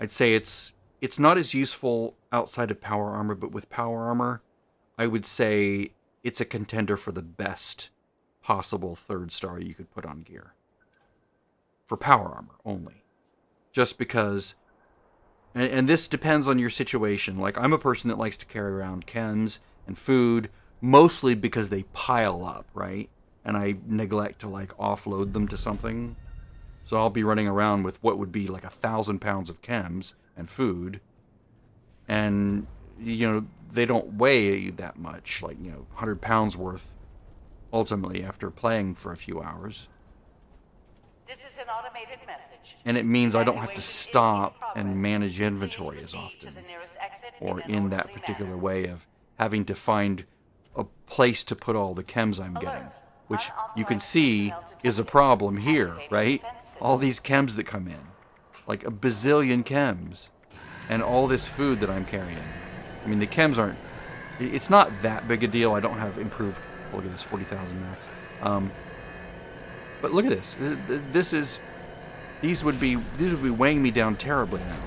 I'd say it's not as useful outside of power armor, but with power armor, I would say it's a contender for the best possible third star you could put on gear. For power armor only. Just because, and this depends on your situation. Like, I'm a person that likes to carry around chems and food, mostly because they pile up, right? And I neglect to, like, offload them to something. So I'll be running around with what would be like 1,000 pounds of chems and food. And, you know, they don't weigh that much, like, 100 pounds worth, ultimately, after playing for a few hours. This is an automated message. And it means I don't have to Evacuation is in stop progress. and manage Please inventory as proceed to often. the nearest exit Or an in that orderly particular manner. way of having to find a place to put all the chems I'm getting. Which you can see is a problem here, right? All these chems that come in. Like a bazillion chems. And all this food that I'm carrying. I mean, the chems aren't... It's not that big a deal. I don't have improved... Look at this, 40,000 max. But look at this. These would be weighing me down terribly now.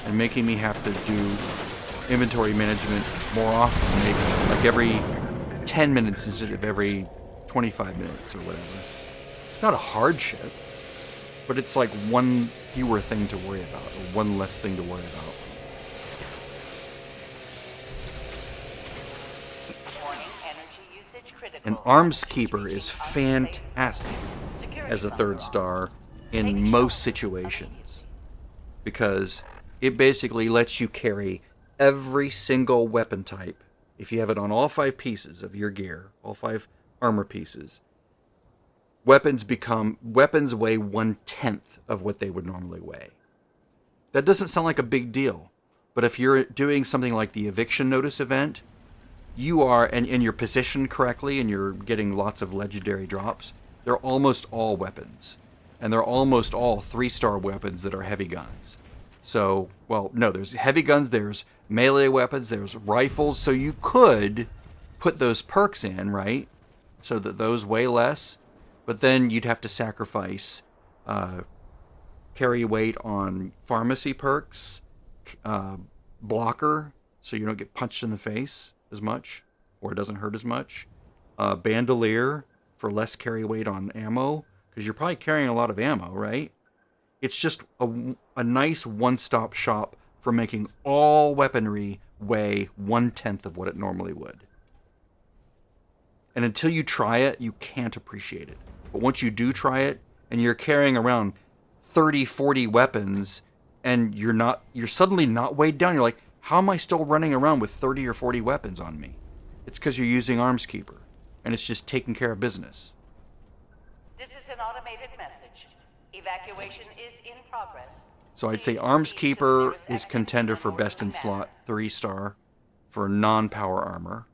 And making me have to do inventory management more often. Maybe like every 10 minutes instead of every 25 minutes or whatever. It's not a hardship. But it's like one fewer thing to worry about. Or one less thing to worry about. Warning, energy usage critical. An arms Temperatures keeper is reaching unsafe fantastic levels. Security as a bunker third star online. in Take most shelter situations. Because it basically lets you carry every single weapon type. If you have it on all 5 pieces of your gear, all 5 armor pieces, weapons weigh 1/10 of what they would normally weigh. That doesn't sound like a big deal. But if you're doing something like the eviction notice event, you are, and you're positioned correctly and you're getting lots of legendary drops, they're almost all weapons. And they're almost all 3-star weapons that are heavy guns. So, well, no, there's heavy guns, there's melee weapons, there's rifles, so you could put those perks in, right? So that those weigh less, but then you'd have to sacrifice carry weight on pharmacy perks, blocker, so you don't get punched in the face as much, or it doesn't hurt as much. Bandolier for less carry weight on ammo, because you're probably carrying a lot of ammo, right? It's just a nice one-stop shop for making all weaponry weigh 1/10 of what it normally would. And until you try it, you can't appreciate it. But once you do try it, and you're carrying around 30, 40 weapons, and you're suddenly not weighed down, you're like, how am I still running around with 30 or 40 weapons on me? It's because you're using Armskeeper, and it's just taking care of business. This is an automated message. Evacuation is in progress. So I'd say Please proceed to the Armskeeper nearest is exit contender in for an best in orderly slot, manner. 3-star for non-power armor.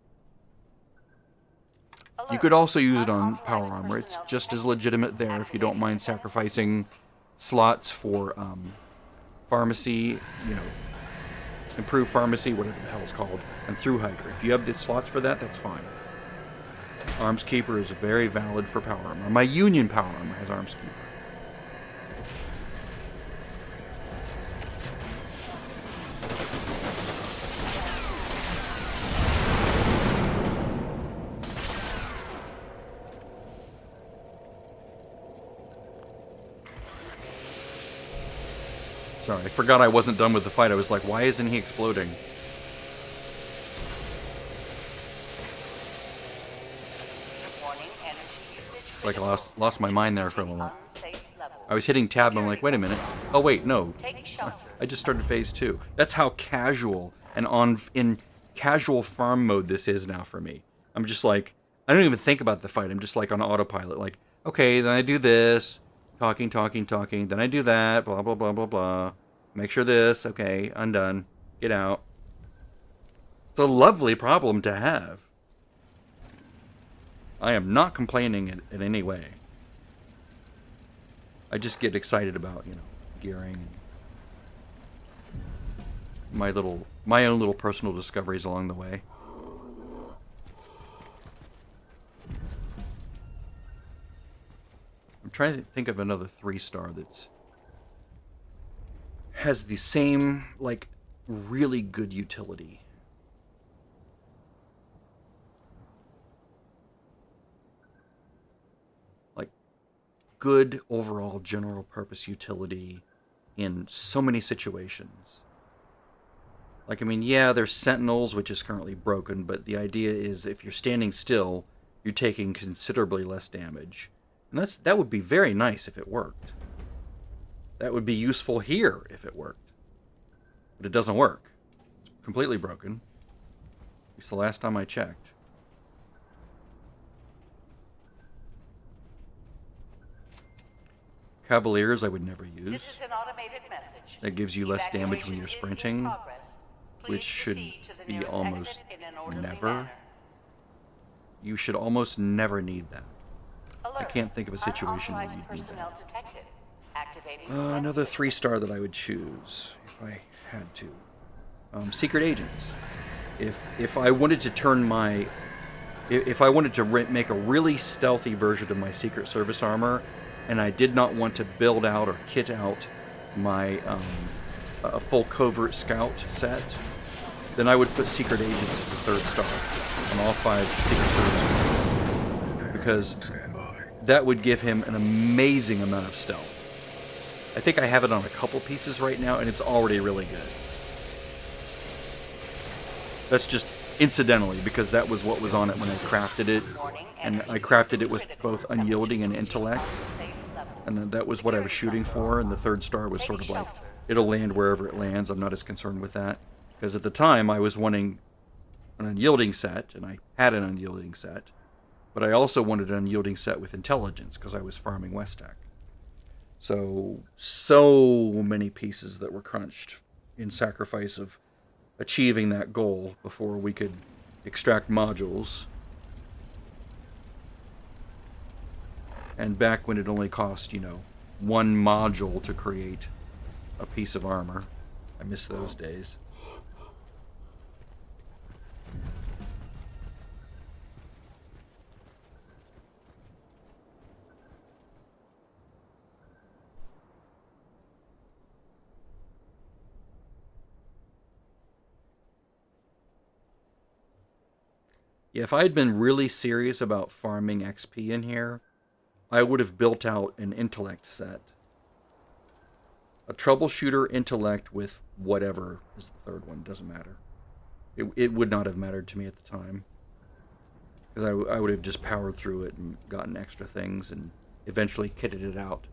You Alert. could also use it on power Unauthorized armor. It's personnel just as detected. legitimate there if you don't mind Activating sacrificing slots for pharmacy, improved pharmacy, whatever the hell it's called, and through hiker. If you have the slots for that, that's fine. Armskeeper is very valid for power armor. My Union power armor has Armskeeper. Sorry, I forgot I wasn't done with the fight. I was like, why isn't he exploding? Warning, energy usage Like I critical. lost my mind there for a moment. Unsafe level. I was hitting tab and I'm like, wait a minute. Oh wait, no. Take shelter. I just started phase 2. That's how casual and in casual farm mode this is now for me. I'm just like, I don't even think about the fight. I'm just like on autopilot. Like, okay, then I do this. Talking. Then I do that. Blah, blah, blah, blah, blah. Make sure this. Okay, undone. Get out. It's a lovely problem to have. I am not complaining in any way. I just get excited about, gearing and my own little personal discoveries along the way. I'm trying to think of another 3-star that's has the same, like, really good utility. Like, good overall general purpose utility in so many situations. Like, I mean, yeah, there's Sentinels, which is currently broken, but the idea is if you're standing still, you're taking considerably less damage. And that would be very nice if it worked. That would be useful here if it worked. But it doesn't work. It's completely broken. At least the last time I checked. Cavaliers I would never This use. is an automated message. That gives you less damage when Evacuation you're is in sprinting, progress. Please which should proceed to the be nearest almost exit in an orderly never. manner. You should almost never need that. Alert. can't think of a situation where Unauthorized you'd need personnel detected. Activating Another defense 3-star that I would choose if I had to. Secret agents. If I wanted to turn my, if I wanted to make a really stealthy version of my Secret Service armor, and I did not want to build out or kit out my a full covert scout set, then I would put Secret Agents as a 3rd star on all 5 Secret Service pieces, because Stand by. that would give him an amazing amount of stealth. I think I have it on a couple pieces right now, and it's already really good. That's just incidentally, because that was what was on it when I crafted it, and I crafted it with both unyielding and intellect, and that was what I was shooting for, and the 3rd star was sort of like, it'll land wherever it lands. I'm not as concerned with that, because at the time I was wanting an unyielding set, and I had an unyielding set, but I also wanted an unyielding set with intelligence, because I was farming Westech. So many pieces that were crunched in sacrifice of achieving that goal before we could extract modules. And back when it only cost, 1 module to create a piece of armor. I miss those days. Yeah, if I had been really serious about farming XP in here, I would have built out an intellect set. A troubleshooter intellect with whatever is the third one, doesn't matter. It would not have mattered to me at the time. Because I would have just powered through it and gotten extra things and eventually kitted it out.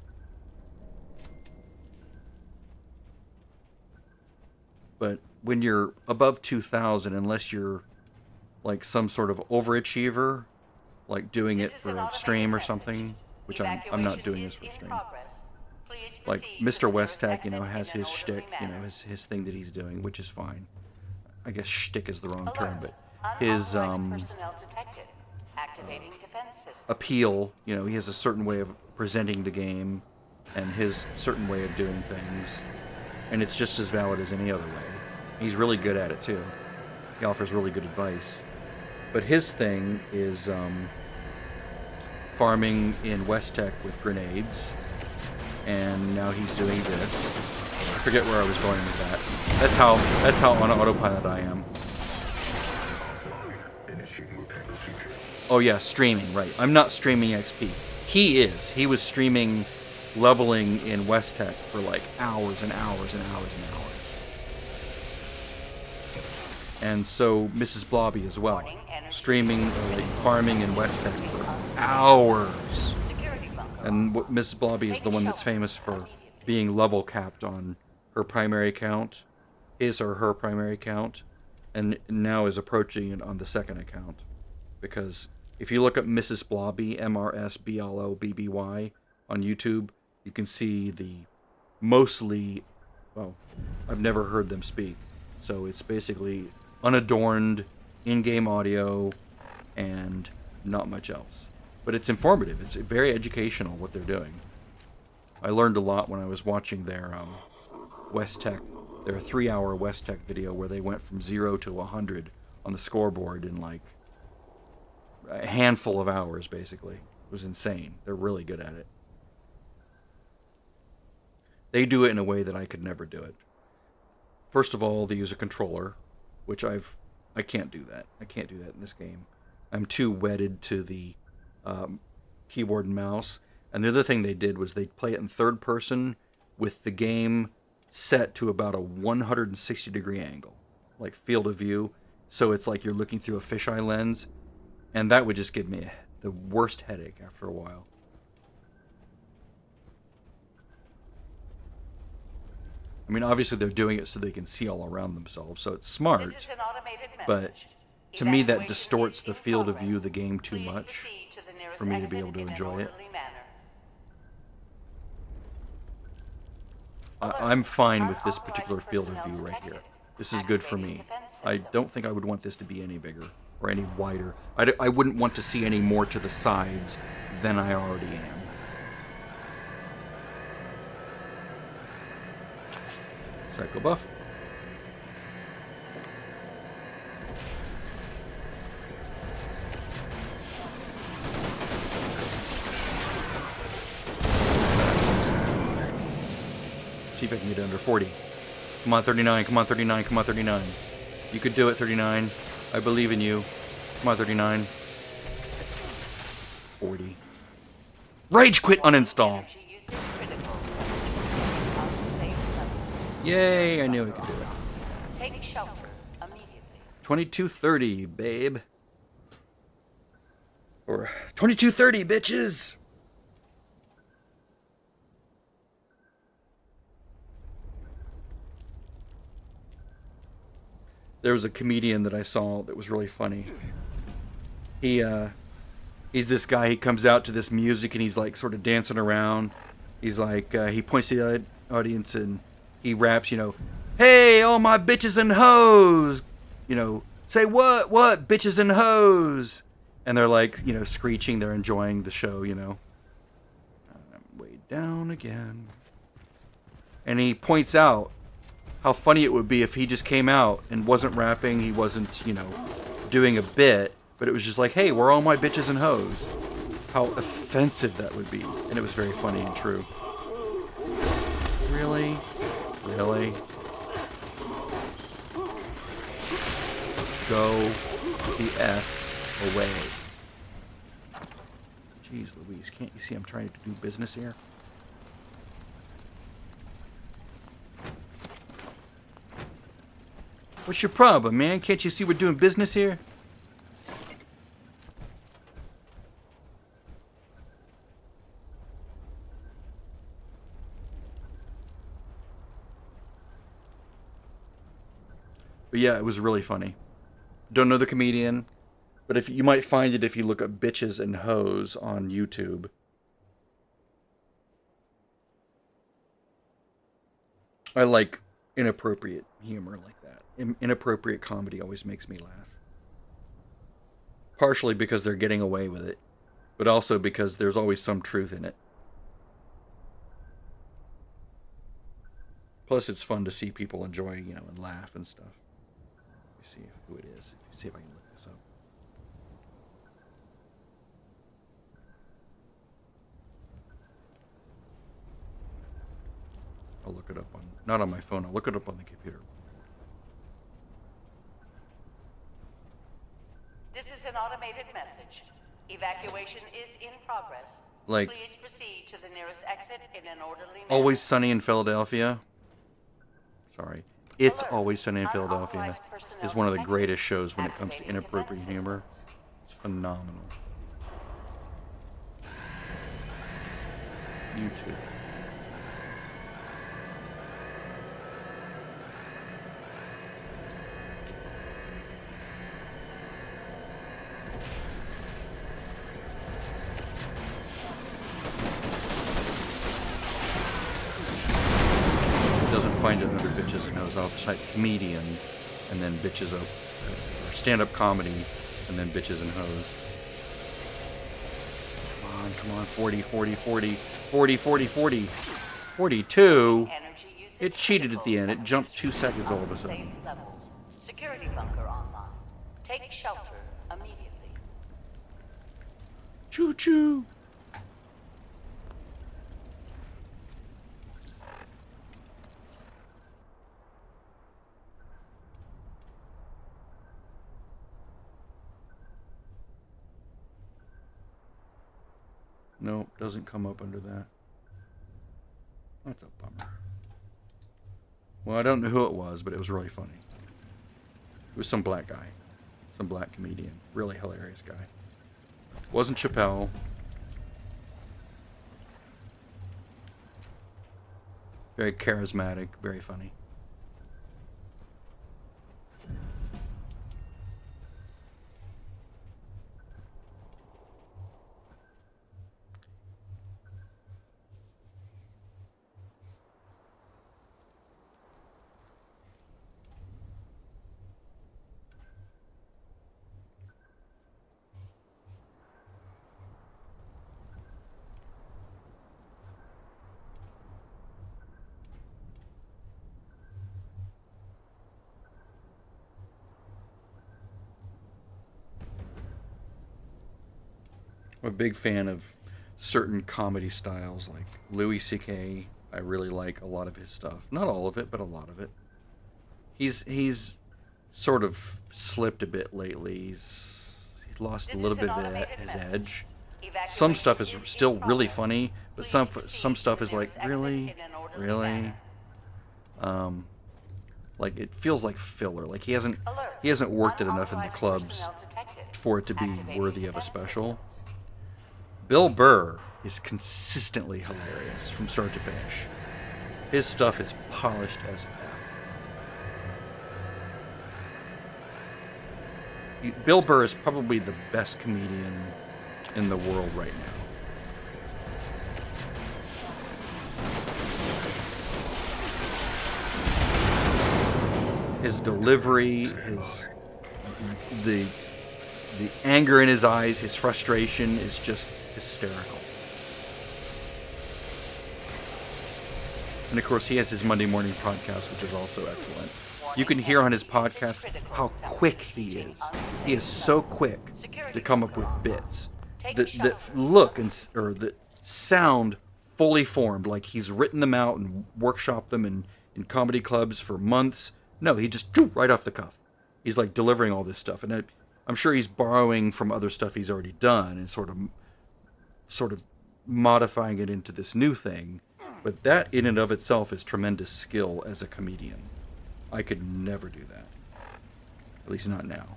But when you're above 2,000, unless you're like some sort of overachiever, like doing it for a stream or something, which I'm not doing this for a stream. Like Mr. Westak, you know, has his shtick, you know, his thing that he's doing, which is fine. I guess shtick is the wrong term, but his appeal, you know, he has a certain way of presenting the game and his certain way of doing things, and it's just as valid as any other way. He's really good at it too. He offers really good advice. But his thing is farming in Westek with grenades, and now he's doing this. I forget where I was going with that. That's how on autopilot I am. Oh yeah, streaming, right. I'm not streaming XP. He is. He was streaming leveling in Westek for like hours and hours and hours and hours. And so Mrs. Blobby as well. Streaming, like farming in Westek for hours. And Mrs. Blobby is the one that's famous for being level capped on her primary account, his or her primary account, and now is approaching it on the second account. Because if you look up Mrs. Blobby, MRSBLOBBY, on YouTube, you can see the mostly, well, I've never heard them speak. So it's basically unadorned in-game audio and not much else. But it's informative. It's very educational what they're doing. I learned a lot when I was watching their Westek, their 3-hour Westek video where they went from 0 to 100 on the scoreboard in like a handful of hours, basically. It was insane. They're really good at it. They do it in a way that I could never do it. First of all, they use a controller, which I can't do that. I can't do that in this game. I'm too wedded to the keyboard and mouse. And the other thing they did was they play it in third person with the game set to about a 160 degree angle, like field of view. So it's like you're looking through a fisheye lens, and that would just give me the worst headache after a while. I mean, obviously they're doing it so they can see all around themselves, so it's smart, but to me that distorts the field of view of the game too much for me to be able to enjoy it. I'm fine with this particular field of view right here. This is good for me. I don't think I would want this to be any bigger or any wider. I wouldn't want to see any more to the sides than I already am. Psycho buff. See if I can get it under 40. Come on, 39. Come on, 39. Come on, 39. You could do it, 39. I believe in you. Come on, 39. 40. Rage quit uninstall. Yay, I knew I could do it. Take shelter immediately. 2230, babe. Or 2230, bitches. There was a comedian that I saw that was really funny. He's this guy, he comes out to this music and he's like sort of dancing around. He's like, he points to the audience and he raps, you know, hey, all my bitches and hoes, you know, say what, bitches and hoes. And they're like, you know, screeching, they're enjoying the show, you know. I'm way down again. And he points out how funny it would be if he just came out and wasn't rapping, he wasn't, you know, doing a bit, but it was just like, hey, we're all my bitches and hoes. How offensive that would be. And it was very funny and true. Really? Really? Go the F away. Jeez Louise, can't you see I'm trying to do business here? What's your problem, man? Can't you see we're doing business here? But yeah, it was really funny. Don't know the comedian, but if you might find it if you look up bitches and hoes on YouTube. I like inappropriate humor like that. Inappropriate comedy always makes me laugh. Partially because they're getting away with it, but also because there's always some truth in it. Plus, it's fun to see people enjoy, and laugh and stuff. Let me see who it is. See if I can look this up. I'll look it up not on my phone, I'll look it up on the computer. This is an automated message. Evacuation is in progress. Like, Please proceed to the nearest exit in an orderly manner. Always Sunny in Philadelphia. Sorry. It's Alert. Always Sunny in Philadelphia Unauthorized personnel is one of the detected. greatest shows when it comes to Activating inappropriate defense humor. systems. It's phenomenal. YouTube. Doesn't find it under bitches and hoes. I'll type comedian and then bitches or stand-up comedy and then bitches and hoes. Come on, 40, 40, 40, 40, 40, 40, 42. Energy usage It cheated at the end. It critical. jumped 2 seconds all of a sudden. Safe levels. Security bunker online. Take shelter immediately. Choo-choo. Nope, doesn't come up under that. That's a bummer. Well, I don't know who it was, but it was really funny. It was some black guy. Some black comedian. Really hilarious guy. Wasn't Chappelle. Very charismatic, very funny. I'm a big fan of certain comedy styles, like Louis C.K. I really like a lot of his stuff. Not all of it, but a lot of it. He's sort of slipped a bit lately. He's lost a little bit of his edge. Some stuff is still really funny, but some stuff is like, really? Like it feels like filler. Like he hasn't worked it enough in the clubs for it to be worthy of a special. Bill Burr is consistently hilarious from start to finish. His stuff is polished as F. Bill Burr is probably the best comedian in the world right now. His delivery, the anger in his eyes, his frustration is just hysterical. And of course, he has his Monday morning podcast, which is also excellent. You can hear on his podcast how quick he is. He is so quick to come up with bits that look or that sound fully formed, like he's written them out and workshopped them in comedy clubs for months. No, he just right off the cuff. He's like delivering all this stuff, and I'm sure he's borrowing from other stuff he's already done and sort of modifying it into this new thing. But that in and of itself is tremendous skill as a comedian. I could never do that. At least not now.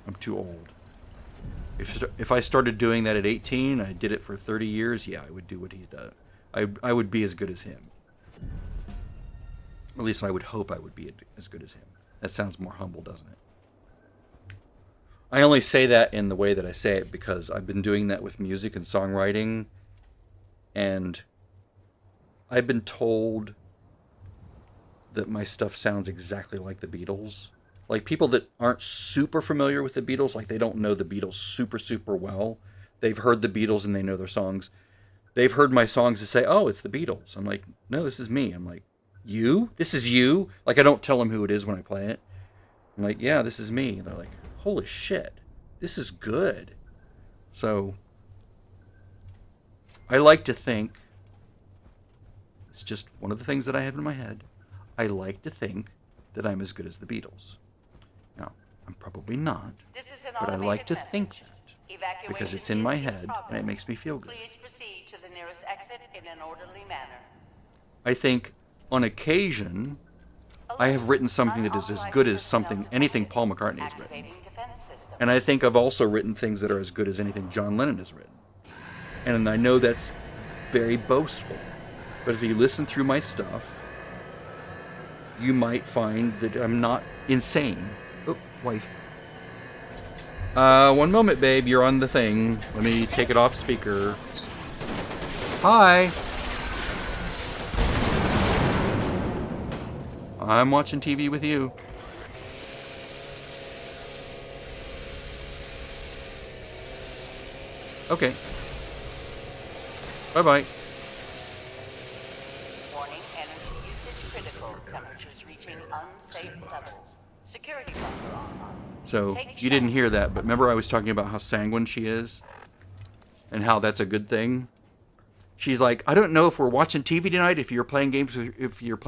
I'm too old. If I started doing that at 18, I did it for 30 years, yeah, I would do what he does. I would be as good as him. At least I would hope I would be as good as him. That sounds more humble, doesn't it? I only say that in the way that I say it because I've been doing that with music and songwriting, and I've been told that my stuff sounds exactly like the Beatles. Like, people that aren't super familiar with the Beatles, like they don't know the Beatles super, super well. They've heard the Beatles and they know their songs. They've heard my songs and say, oh, it's the Beatles. I'm like, no, this is me. I'm like, you? This is you? Like, I don't tell them who it is when I play it. I'm like, yeah, this is me. And they're like, holy shit, this is good. So, I like to think, it's just one of the things that I have in my head, I like to think that I'm as good as the Beatles. Now, I'm probably not, This is an but I like to automated think message. that Evacuation because it's in my is head and progress. it makes me feel good. Please proceed to the nearest exit in an orderly manner. I think on occasion I have written something that is as good as anything Paul McCartney has written. Activating defense system. And I think I've also written things that are as good as anything John Lennon has written. And I know that's very boastful. But if you listen through my stuff, you might find that I'm not insane. Oh, wife. 1 moment, babe. You're on the thing. Let me take it off speaker. Hi. I'm watching TV with you. Okay. Bye-bye. Warning, energy usage critical. Temperatures reaching unsafe levels. Security bunker online. So, you didn't hear that, but remember I was talking about how sanguine she is? And how that's a good thing? She's like, I don't know if we're watching TV tonight, if you're playing games, if you're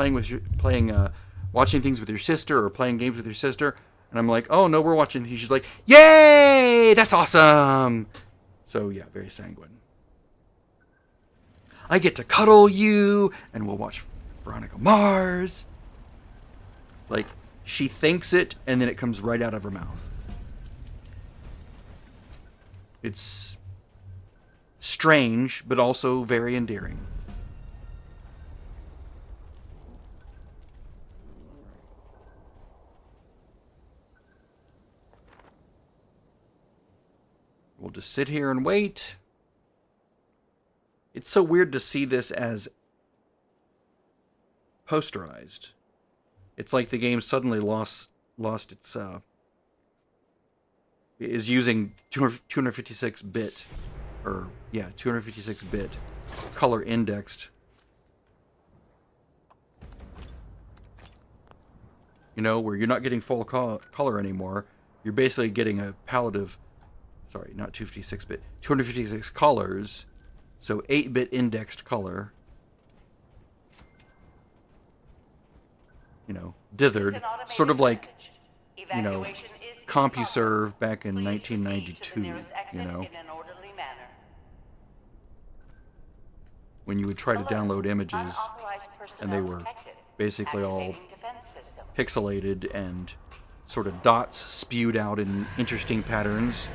watching things with your sister or playing games with your sister. And I'm like, oh, no, we're watching. She's like, yay, that's awesome. So, yeah, very sanguine. I get to cuddle you, and we'll watch Veronica Mars. Like, she thinks it, and then it comes right out of her mouth. It's strange, but also very endearing. We'll just sit here and wait. It's so weird to see this as posterized. It's like the game suddenly lost its is using 256-bit or 256-bit color indexed. You know, where you're not getting full color anymore. You're basically getting a palette of, sorry, not 256-bit, 256 colors. So 8-bit indexed color. You know, dithered, sort of like, you know, CompuServe back in 1992, you know, when you would try to download images and they were basically all pixelated and sort of dots spewed out in interesting patterns.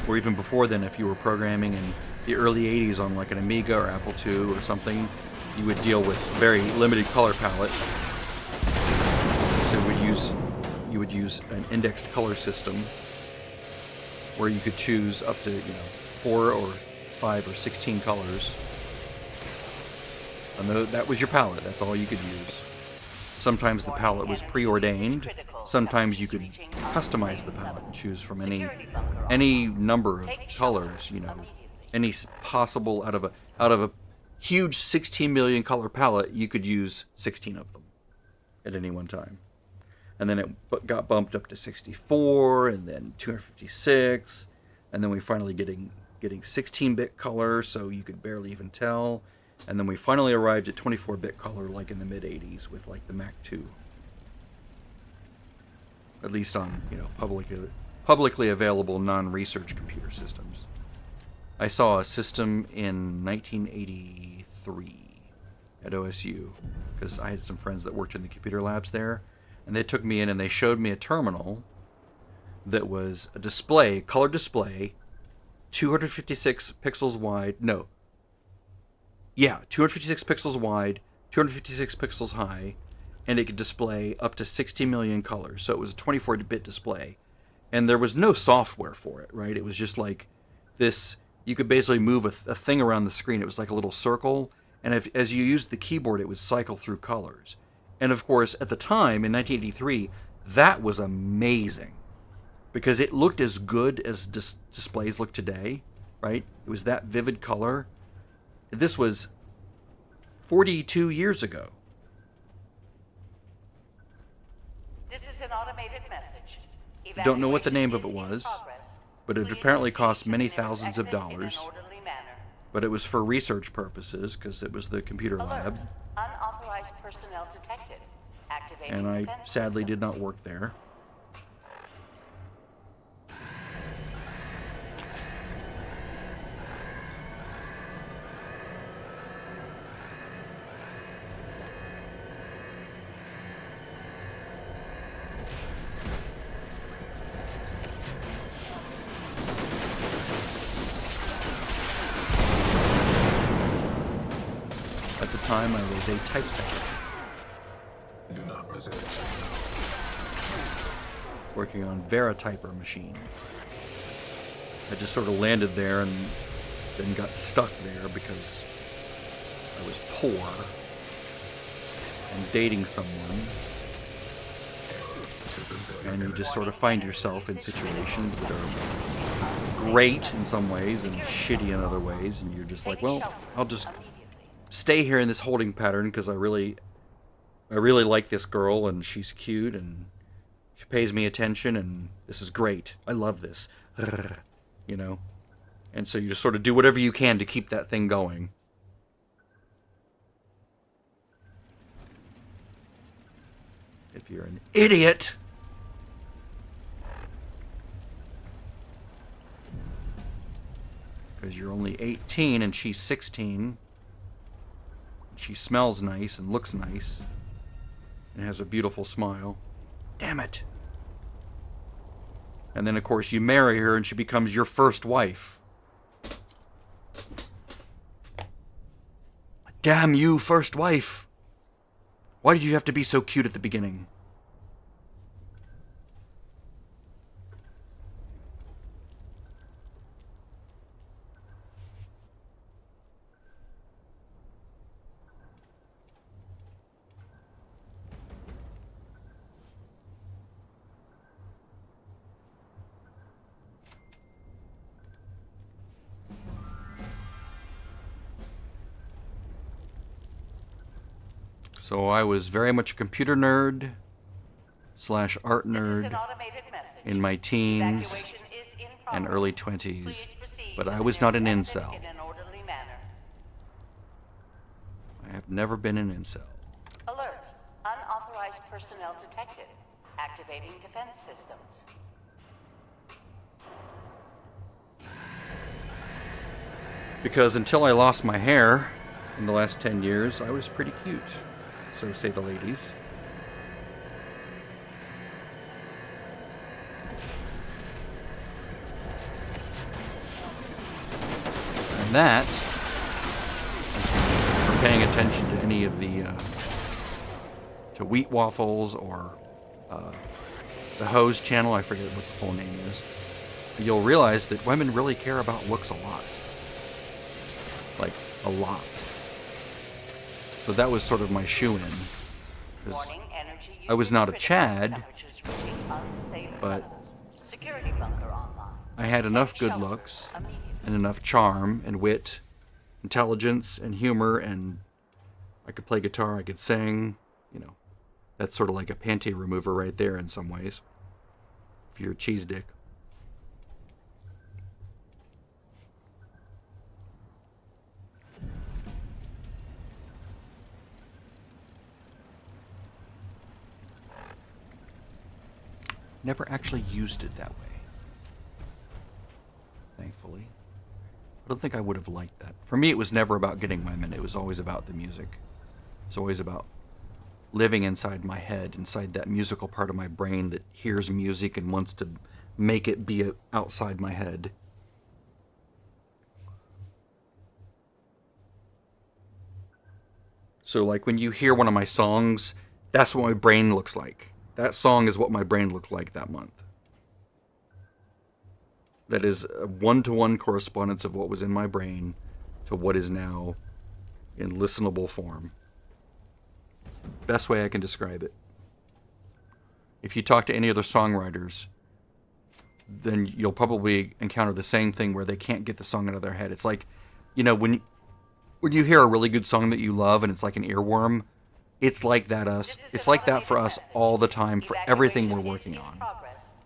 Or even before then, if you were programming in the early 80s on like an Amiga or Apple II or something, you would deal with very limited color palette. So you would use an indexed color system where you could choose up to, 4 or 5 or 16 colors. And that was your palette. That's all you could use. Sometimes the palette was preordained. Sometimes you could customize the palette and choose from any number of colors, any possible out of a huge 16 million color palette, you could use 16 of them at any one time. And then it got bumped up to 64 and then 256, and then we finally getting 16-bit color, so you could barely even tell. And then we finally arrived at 24-bit color like in the mid-80s with like the Mac 2. At least on, publicly available non-research computer systems. I saw a system in 1983 at OSU because I had some friends that worked in the computer labs there, and they took me in and they showed me a terminal that was a display, color display, 256 pixels wide. No. Yeah, 256 pixels wide, 256 pixels high, and it could display up to 60 million colors. So it was a 24-bit display. And there was no software for it, right? It was just like this. You could basically move a thing around the screen. It was like a little circle. And as you used the keyboard, it would cycle through colors. And of course, at the time, in 1983, that was amazing. Because it looked as good as displays look today, right? It was that vivid color. This was 42 years ago. This is an automated message. Don't know what the name of it Evacuation is was, in progress. but it Please apparently proceed cost to many the nearest thousands of exit in an dollars. orderly manner. But it was for research purposes because it was the computer Alert. lab. Unauthorized personnel detected. Activating And I defense sadly system. did not work there. At the time, I was a typesetter, Do not resist. working on Verityper machines. I just sort of landed there and then got stuck there because I was poor and dating someone. And you just sort of find yourself in situations that are great in some ways and shitty in other ways, and you're just like, well, I'll just stay here in this holding pattern because I really like this girl and she's cute and she pays me attention and this is great. I love this, you know. And so you just sort of do whatever you can to keep that thing going. If you're an idiot, because you're only 18 and she's 16. She smells nice and looks nice and has a beautiful smile. Damn it. And then, of course, you marry her and she becomes your first wife. Damn you, first wife. Why did you have to be so cute at the beginning? So I was very much a computer nerd / art This is nerd an automated message. in my teens Evacuation is in and progress. early 20s, Please proceed but to I the was not an nearest exit incel. in an orderly manner. I have never been an incel. Alert. Unauthorized personnel detected. Activating defense systems. Because until I lost my hair in the last 10 years, I was pretty cute, so say the ladies. And that, for paying attention to any of the, to Wheat Waffles or the Hose channel, I forget what the full name is, you'll realize that women really care about looks a lot. Like, a lot. So that was sort of my shoe-in. 'Cause Warning, energy I was usage not a critical. Chad, Temperatures reaching unsafe but levels. Security bunker online. I had enough good Shelter looks immediately. and enough charm and wit, intelligence and humor, and I could play guitar, I could sing, you know. That's sort of like a panty remover right there in some ways. If you're a cheese dick. Never actually used it that way. Thankfully. I don't think I would have liked that. For me, it was never about getting my minute. It was always about the music. It's always about living inside my head, inside that musical part of my brain that hears music and wants to make it be outside my head. So like when you hear one of my songs, that's what my brain looks like. That song is what my brain looked like that month. That is a one-to-one correspondence of what was in my brain to what is now in listenable form. It's the best way I can describe it. If you talk to any other songwriters, then you'll probably encounter the same thing where they can't get the song out of their head. It's like, you know, when you hear a really good song that you love and it's like an earworm, it's like that it's like that for us all the time for everything we're working on.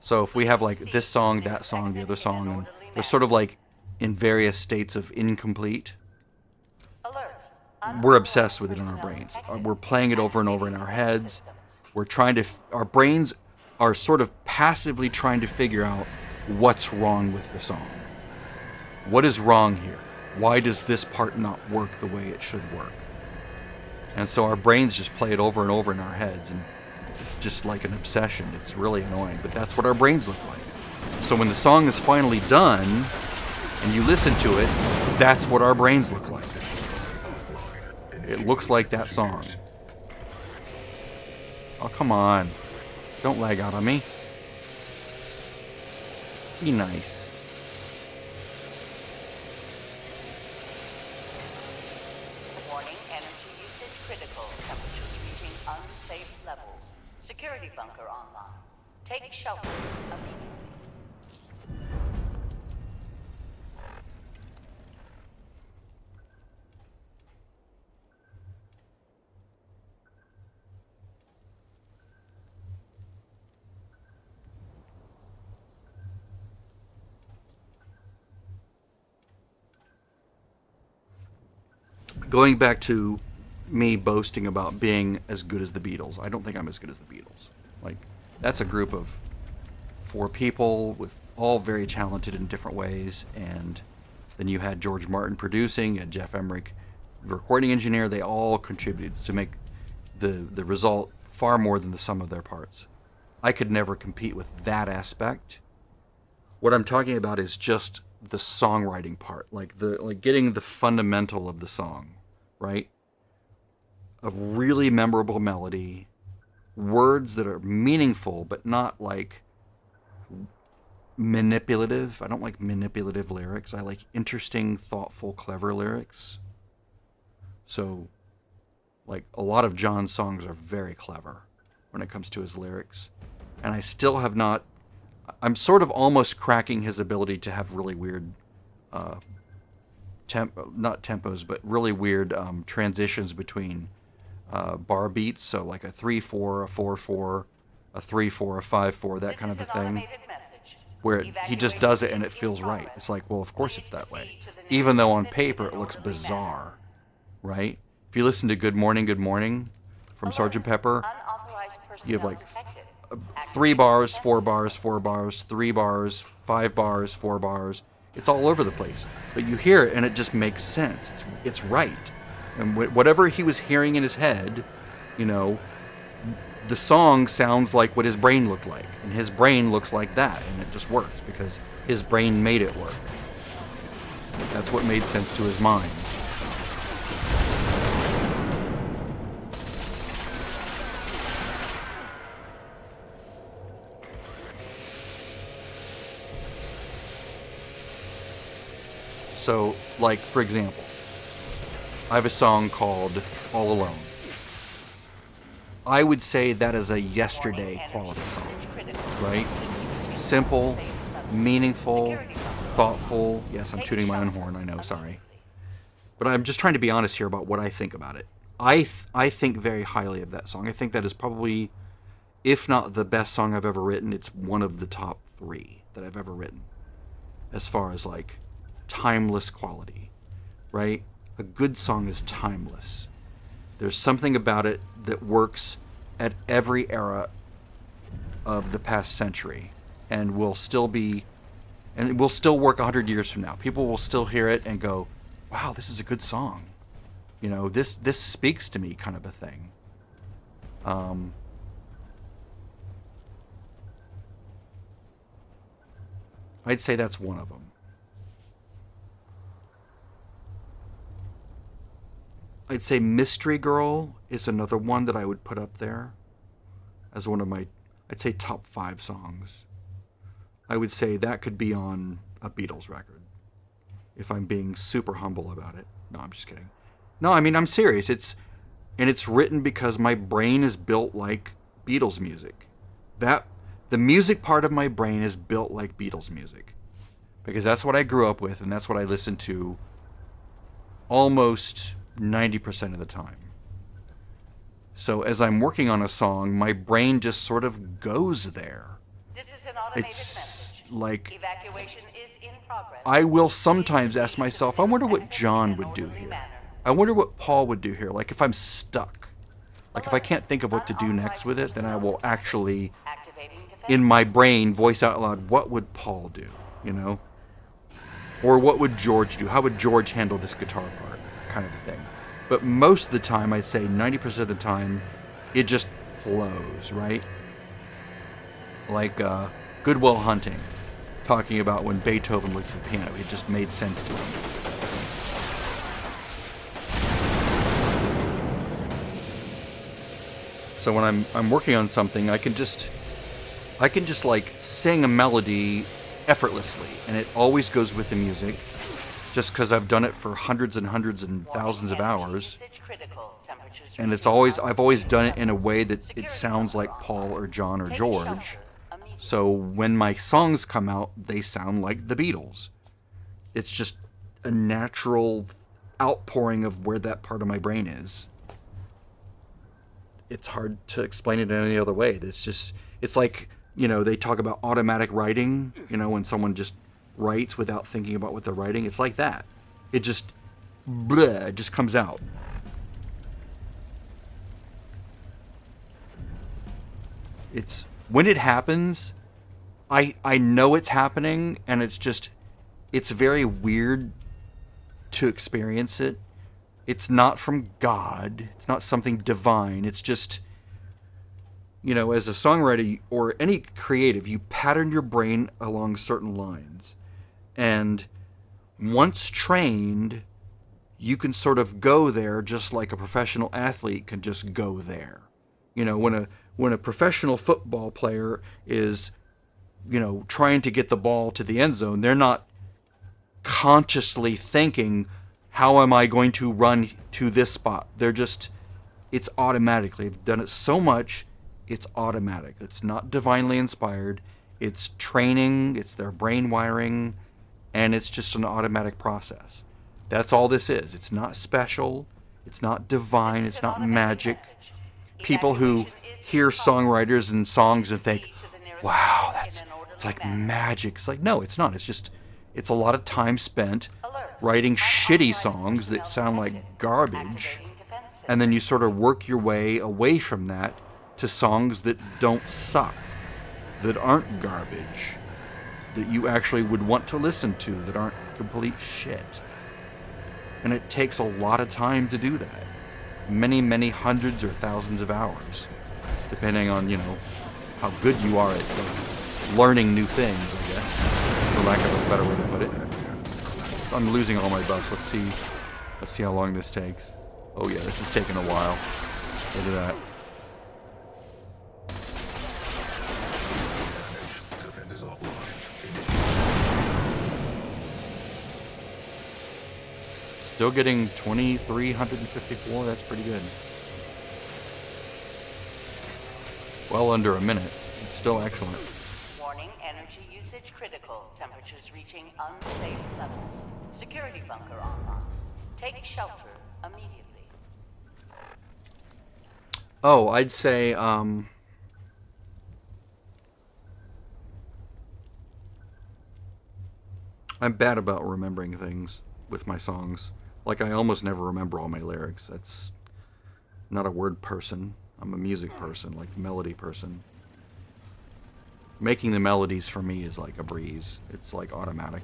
So if we have like this song, that song, the other song, and they're sort of like in various states of incomplete, we're obsessed with it in our brains. We're playing it over and over in our heads. Our brains are sort of passively trying to figure out what's wrong with the song. What is wrong here? Why does this part not work the way it should work? And so our brains just play it over and over in our heads, and it's just like an obsession. It's really annoying, but that's what our brains look like. So when the song is finally done, and you listen to it, that's what our brains look like. It looks like that song. Oh, come on. Don't lag out on me. Be nice. Warning, energy usage critical. Temperatures reaching unsafe levels. Security bunker online. Take shelter immediately. Going back to me boasting about being as good as the Beatles, I don't think I'm as good as the Beatles. Like, that's a group of 4 people with all very talented in different ways, and then you had George Martin producing, and Jeff Emmerich, the recording engineer. They all contributed to make the result far more than the sum of their parts. I could never compete with that aspect. What I'm talking about is just the songwriting part, like getting the fundamental of the song, right? A really memorable melody, words that are meaningful but not like manipulative. I don't like manipulative lyrics. I like interesting, thoughtful, clever lyrics. So, like, a lot of John's songs are very clever when it comes to his lyrics. And I still have not... I'm sort of almost cracking his ability to have really weird... not tempos, but really weird transitions between bar beats. So, like a 3/4, a 4/4, a 3/4, a 5/4, that kind of a thing. Where he just does it and it feels right. It's like, well, of course it's that way. Even though on paper it looks bizarre, right? If you listen to Good Morning from Sgt. Pepper, you have like 3 bars, 4 bars, 4 bars, 3 bars, 5 bars, 4 bars. It's all over the place. But you hear it and it just makes sense. It's right. And whatever he was hearing in his head, you know, the song sounds like what his brain looked like. And his brain looks like that. And it just works because his brain made it work. That's what made sense to his mind. So, like, for example, I have a song called All Alone. I would say that is a Yesterday quality song, right? Simple, meaningful, thoughtful. Yes, I'm tooting my own horn, I know, sorry. But I'm just trying to be honest here about what I think about it. I think very highly of that song. I think that is probably, if not the best song I've ever written, it's one of the top 3 that I've ever written. As far as, like, timeless quality, right? A good song is timeless. There's something about it that works at every era of the past century, and will still work 100 years from now. People will still hear it and go, wow, this is a good song. You know, this speaks to me, kind of a thing. I'd say that's one of them. I'd say Mystery Girl is another one that I would put up there as one of my, I'd say, top 5 songs. I would say that could be on a Beatles record, if I'm being super humble about it. No, I'm just kidding. No, I mean, I'm serious. It's written because my brain is built like Beatles music. The music part of my brain is built like Beatles music, because that's what I grew up with, and that's what I listen to almost 90% of the time. So as I'm working on a song, my brain just sort of goes there. This is an automated It's message. like, Evacuation is in progress. I will sometimes ask myself, I wonder what John would do here. I wonder what Paul would do here. Like if I'm stuck, like if I can't think of what to do next with it, then I will actually, Activating defense. in my brain, voice out loud, what would Paul do, you know? Or what would George do? How would George handle this guitar part, kind of a thing. But most of the time, I'd say 90% of the time, it just flows, right? Like Good Will Hunting, talking about when Beethoven looked at the piano. It just made sense to him. So when I'm working on something, I can just like sing a melody effortlessly, and it always goes with the music, just because I've done it for hundreds and hundreds and thousands of hours. And I've always done it in a way that it sounds like Paul or John or George. So when my songs come out, they sound like the Beatles. It's just a natural outpouring of where that part of my brain is. It's hard to explain it in any other way. It's like, you know, they talk about automatic writing, you know, when someone just writes without thinking about what they're writing. It's like that. It just, bleh, it just comes out. It's, when it happens, I know it's happening, and it's very weird to experience it. It's not from God. It's not something divine. It's just, you know, as a songwriter or any creative, you pattern your brain along certain lines. And once trained, you can sort of go there just like a professional athlete can just go there. You know, when a professional football player is, you know, trying to get the ball to the end zone, they're not consciously thinking, how am I going to run to this spot? It's automatic. They've done it so much, it's automatic. It's not divinely inspired. It's training, it's their brain wiring, and it's just an automatic process. That's all this is. It's not special. It's not divine. It's not magic. People who hear songwriters and songs and think, wow, it's like magic. It's like, no, it's not. It's a lot of time spent writing shitty songs that sound like garbage, and then you sort of work your way away from that to songs that don't suck, that aren't garbage, that you actually would want to listen to, that aren't complete shit. And it takes a lot of time to do that. Many, many hundreds or thousands of hours, depending on, you know, how good you are at learning new things, I guess, for lack of a better way to put it. I'm losing all my buffs. Let's see how long this takes. Oh yeah, this is taking a while. Look at that. Defense is offline. Still getting 2,354. That's pretty good. Well under a minute. It's still excellent. Warning, energy usage critical. Temperatures reaching unsafe levels. Security bunker online. Take shelter immediately. Oh, I'd say, I'm bad about remembering things with my songs. Like, I almost never remember all my lyrics. That's not a word person. I'm a music person, like melody person. Making the melodies for me is like a breeze. It's like automatic.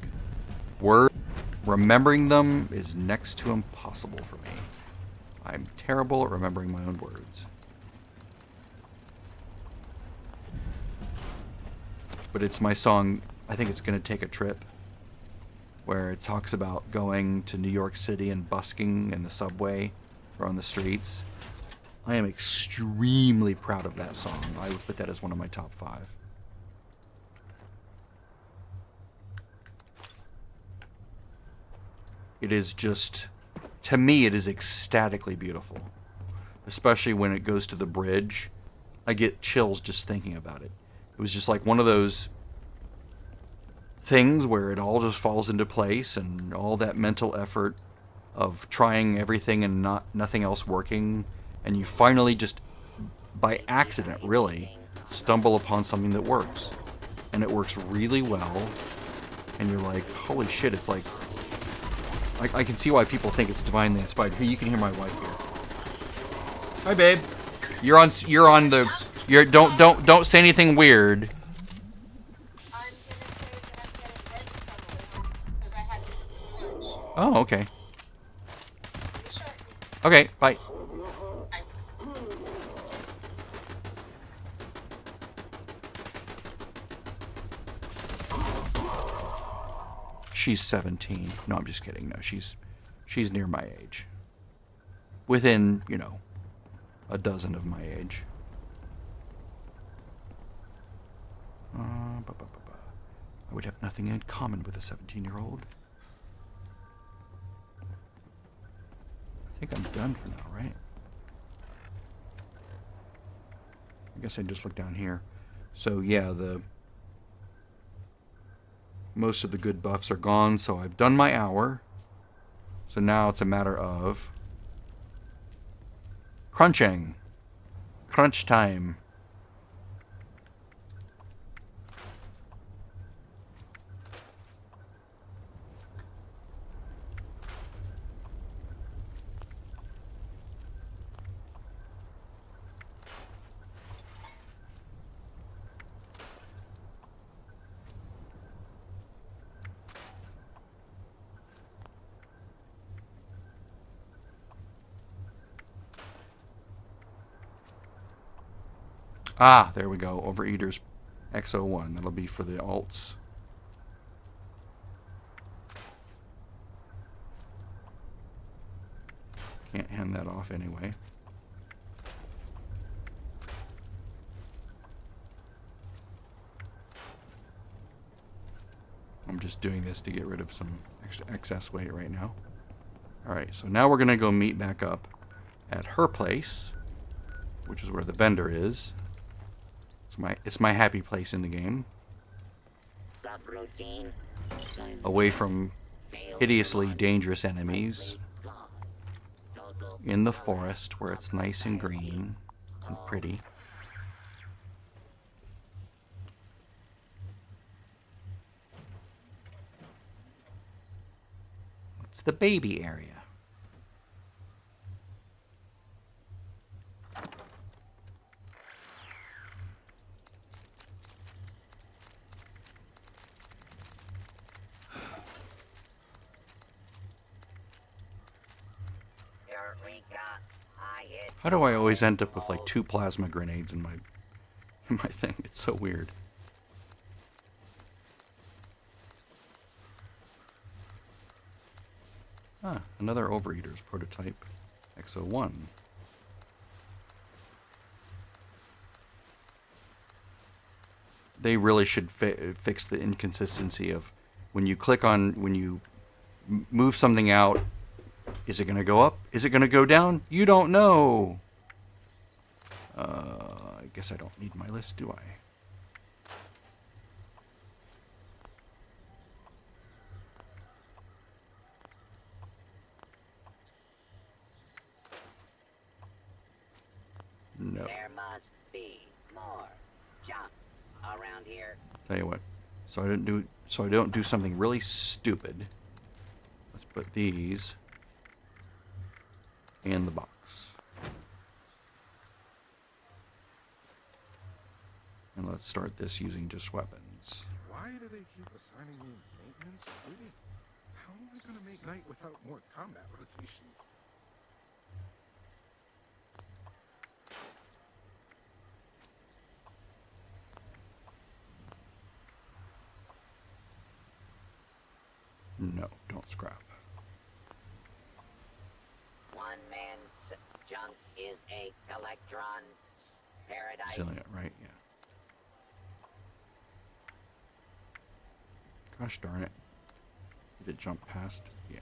Remembering them is next to impossible for me. I'm terrible at remembering my own words. But it's my song, I think it's Gonna Take a Trip, where it talks about going to New York City and busking in the subway or on the streets. I am extremely proud of that song. I would put that as one of my top 5. It is just, to me, it is ecstatically beautiful. Especially when it goes to the bridge. I get chills just thinking about it. It was just like one of those things where it all just falls into place, and all that mental effort of trying everything and nothing else working, and you finally just, by accident really, stumble upon something that works. And it works really well, and you're like, holy shit, it's like, I can see why people think it's divinely inspired. Here, you can hear my wife here. Hi, babe. Don't say anything weird. I'm gonna say that I'm getting ready somewhere because I had lunch. Oh, okay. See you shortly. Okay, bye. Bye. She's 17. No, I'm just kidding. No, she's near my age. Within, a dozen of my age. I would have nothing in common with a 17-year-old. I think I'm done for now, right? I guess I just look down here. So yeah, most of the good buffs are gone, so I've done my hour. So now it's a matter of crunching. Crunch time. Ah, there we go. Overeaters X01. That'll be for the alts. Can't hand that off anyway. I'm just doing this to get rid of some extra excess weight right now. Alright, so now we're going to go meet back up at her place, which is where the vendor is. It's my happy place in the game. Subroutine. Away from hideously dangerous enemies. In the forest where it's nice and green and pretty. It's the baby area. How do I always end up with like 2 plasma grenades in my thing? It's so weird. Ah, another Overeaters prototype X01. They really should fix the inconsistency of when you click on, when you move something out, is it going to go up? Is it going to go down? You don't know. I guess I don't need my list, do I? No. There must be more junk around here. Tell you what. So I don't do something really stupid. Let's put these in the box. And let's start this using just weapons. Why do they keep assigning me maintenance duty? How am I gonna make night without more combat rotations? No, don't scrap. One man's junk is a electron's paradise. Sealing it, right? Yeah. Gosh darn it. Did it jump past? Yeah.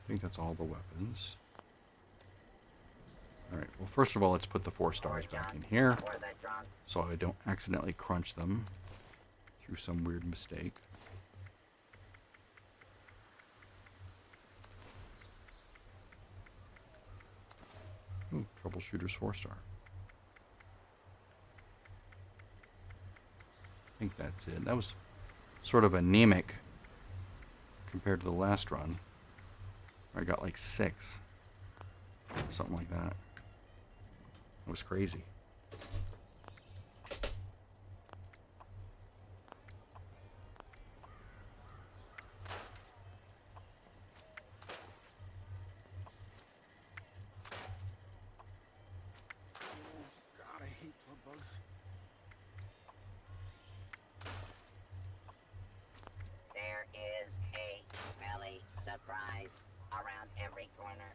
I think that's all the weapons. Alright, well first of all, let's put the 4 stars back in here For the drunk. so I don't accidentally crunch them through some weird mistake. Ooh, Troubleshooter's 4-star. I think that's it. That was sort of anemic compared to the last run. I got like 6. Or something like that. It was crazy. God, I hate blood bugs. There is a smelly surprise around every corner.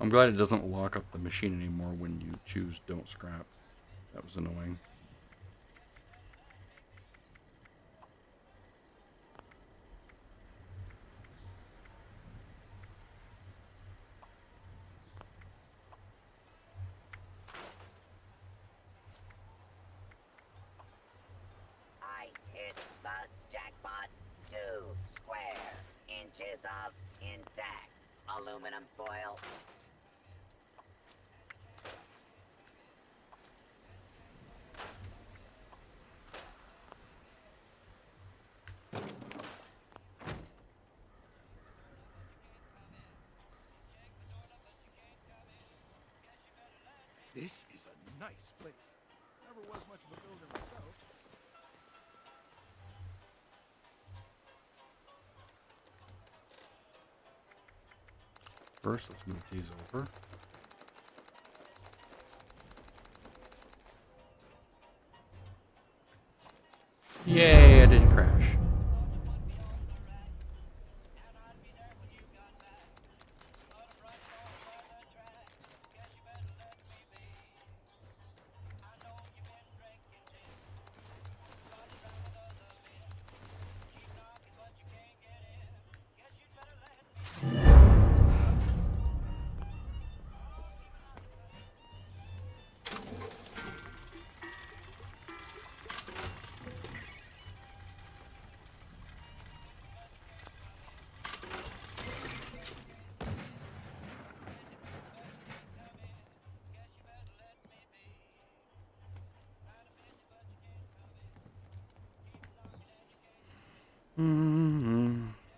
I'm glad it doesn't lock up the machine anymore when you choose don't scrap. That was annoying. I hit the jackpot. 2 square inches of intact aluminum foil. This is a nice place. Never was much of a builder myself. First, let's move these over. Yay, I didn't crash.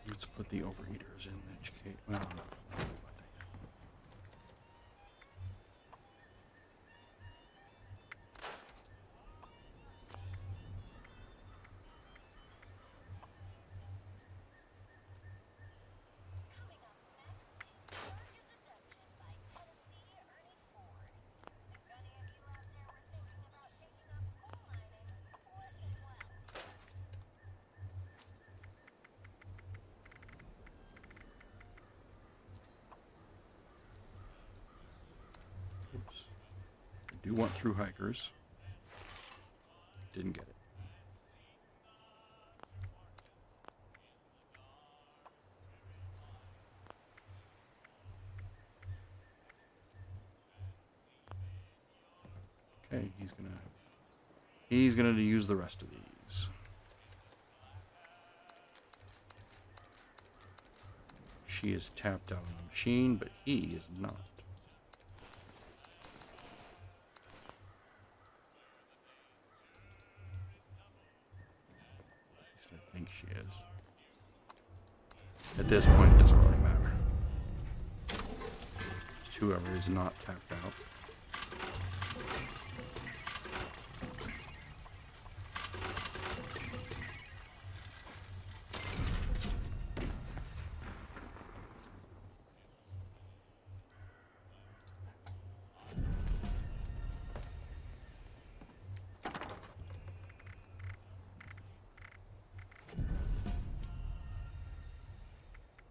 Let's put the overheaters in educate. Well, Do want through hikers. Didn't get it. Okay, he's gonna use the rest of these. She is tapped out on the machine, but he is not. At least I think she is. At this point, it doesn't really matter. Just whoever is not tapped out.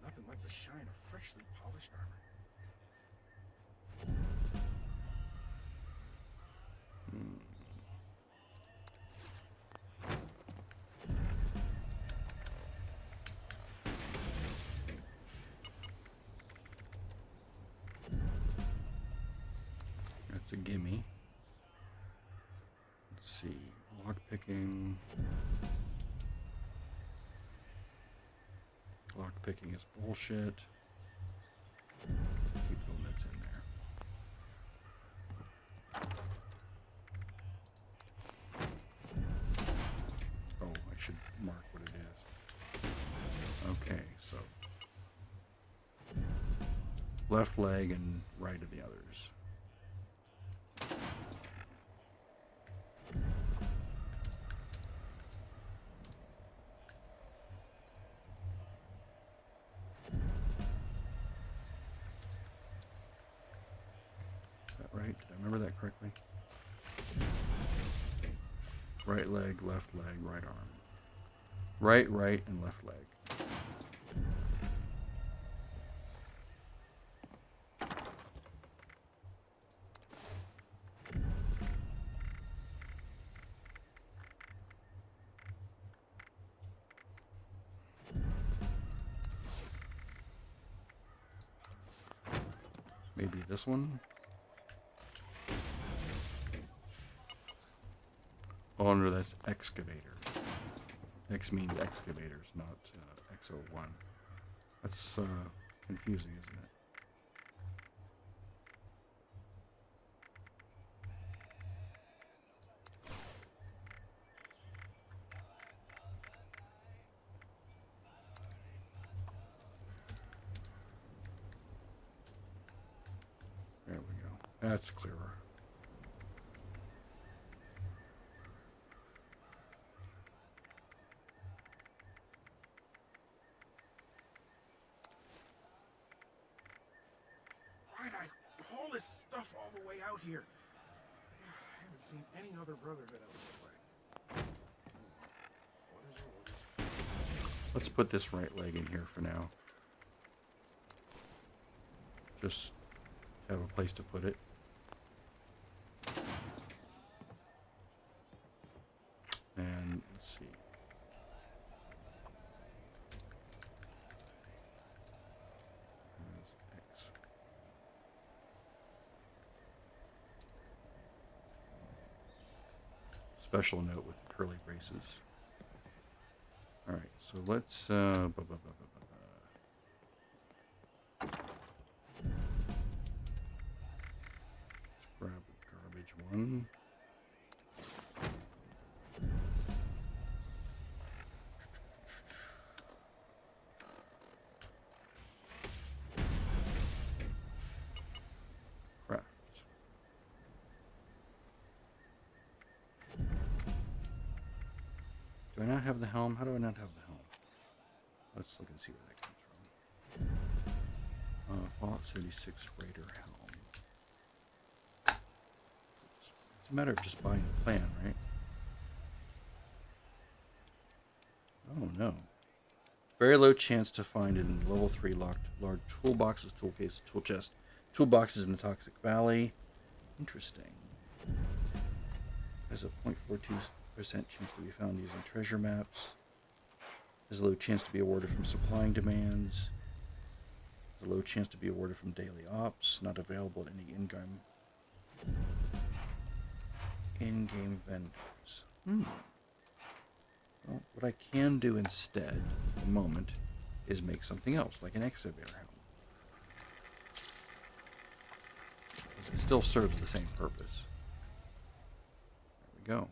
Nothing like the shine of freshly polished armor. That's a gimme. Let's see. Lock picking. Lock picking is bullshit. Keep the limits in there. Oh, I should mark what it is. Okay, so left leg and right of the others. Right? Did I remember that correctly? Right leg, left leg, right arm. Right, and left leg. Maybe this one? Oh, no, that's excavators. X means excavators, not X01. That's confusing, isn't it? There we go. That's clearer. Why'd I haul this stuff all the way out here? I haven't seen any other brother that out this way. What is your orders? Let's put this right leg in here for now. Just have a place to put it. And let's see. There's X. Special note with the curly braces. All right, so let's grab the garbage one. Craft. Do I not have the helm? How do I not have the helm? Let's look and see where that comes from. Fallout 76 Raider helm. It's a matter of just buying the plan, right? Oh no. Very low chance to find it in level 3 locked large toolboxes, tool case, tool chest, toolboxes in the Toxic Valley. Interesting. Has a 0.42% chance to be found using treasure maps. Has a low chance to be awarded from supplying demands. Has a low chance to be awarded from daily ops. Not available at any in-game vendors. Well, what I can do instead, at the moment, is make something else, like an Exobear helm. It still serves the same purpose. There we go.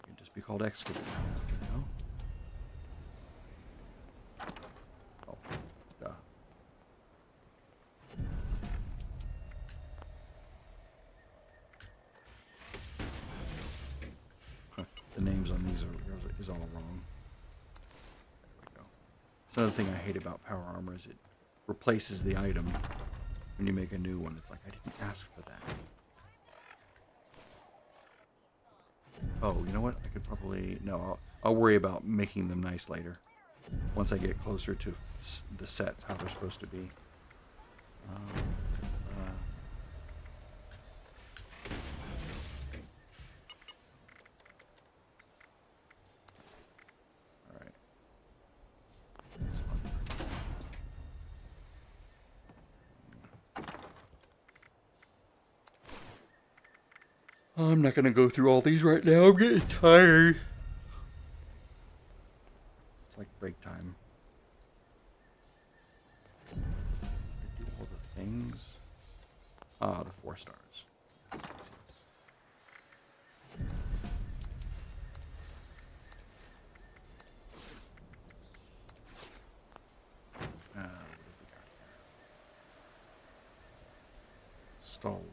It can just be called Excavator, you know? Oh, duh. Huh, the names on these is all wrong. There we go. It's another thing I hate about Power Armor is it replaces the item when you make a new one. It's like, I didn't ask for that. Oh, you know what? I could probably... No, I'll worry about making them nice later. Once I get closer to the sets, how they're supposed to be. Alright. That's fun. I'm not going to go through all these right now. I'm getting tired. It's like break time. I do all the things. Ah, the 4 stars. Yes, yes, yes. What have we got here? Stalwarts.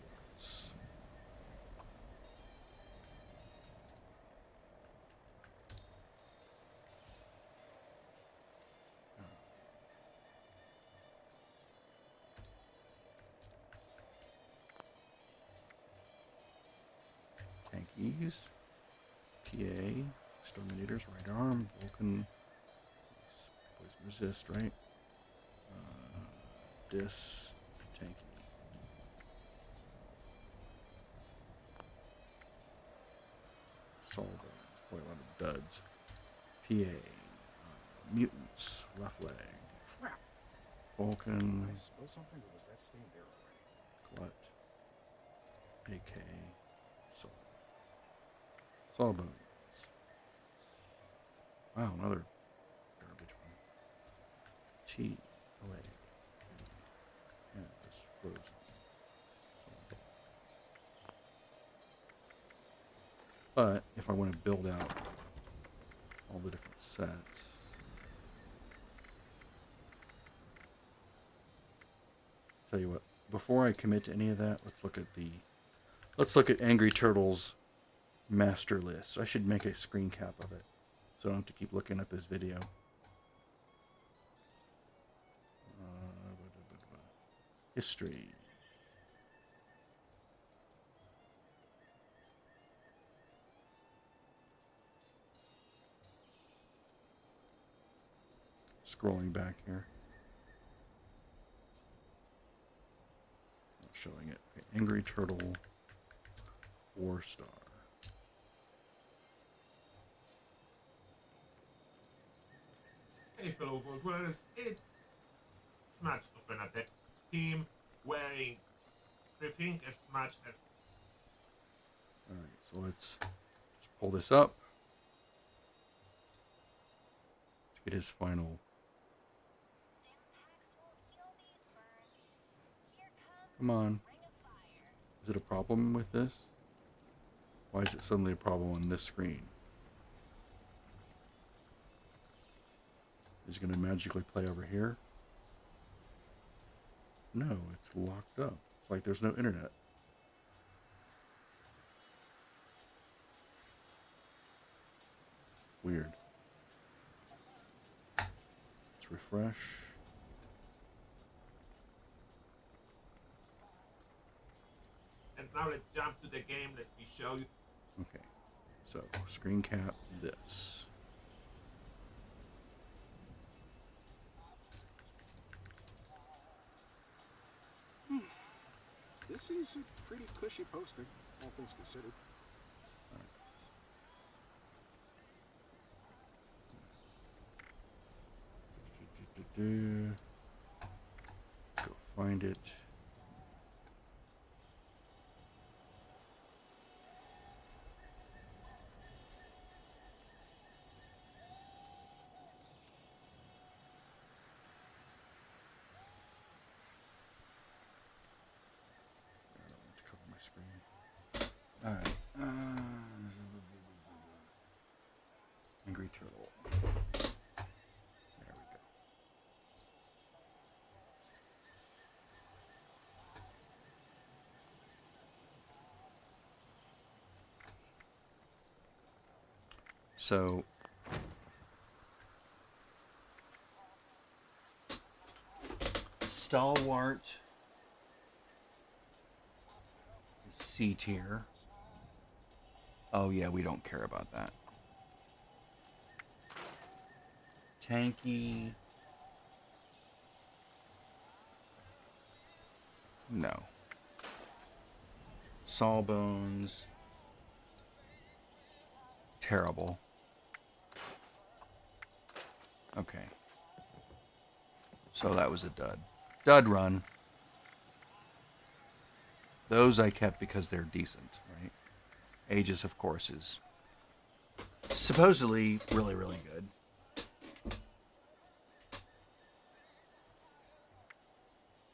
Tankies, PA, Exterminators, right arm, Vulcan, poison resist, right? Dis, tanky. Solvent, boy, a lot of duds. PA, mutants, left leg, Crap. Vulcan, I spilled something, or was that stain there already? Glut, AK, Soul. Sawbones. Wow, another garbage one. T, LA. Yeah, it's frozen. But if I want to build out all the different sets, tell you what, before I commit to any of that, let's look at Angry Turtle's master list. I should make a screen cap of it, so I don't have to keep looking up his video. History. Scrolling back here. Not showing it. Okay, Angry Turtle 4-star. Hey fellow world dwellers, it's much of an attack team wearing everything as much as Alright, so let's just pull this up. Let's get his final. Come on. Is it a problem with this? Why is it suddenly a problem on this screen? Is it going to magically play over here? No, it's locked up. It's like there's no internet. Weird. Let's refresh. and now let's jump to the game. Let me show you. Okay, so screen cap this. This seems was a pretty cushy posting, all things considered. Go find it. All right. Angry turtle. There we go. So Stalwart is C tier. Oh yeah, we don't care about that. Tanky. No. Sawbones. Terrible. Okay. So that was a dud. Dud run. Those I kept because they're decent, right? Aegis, of course, is supposedly really, really good.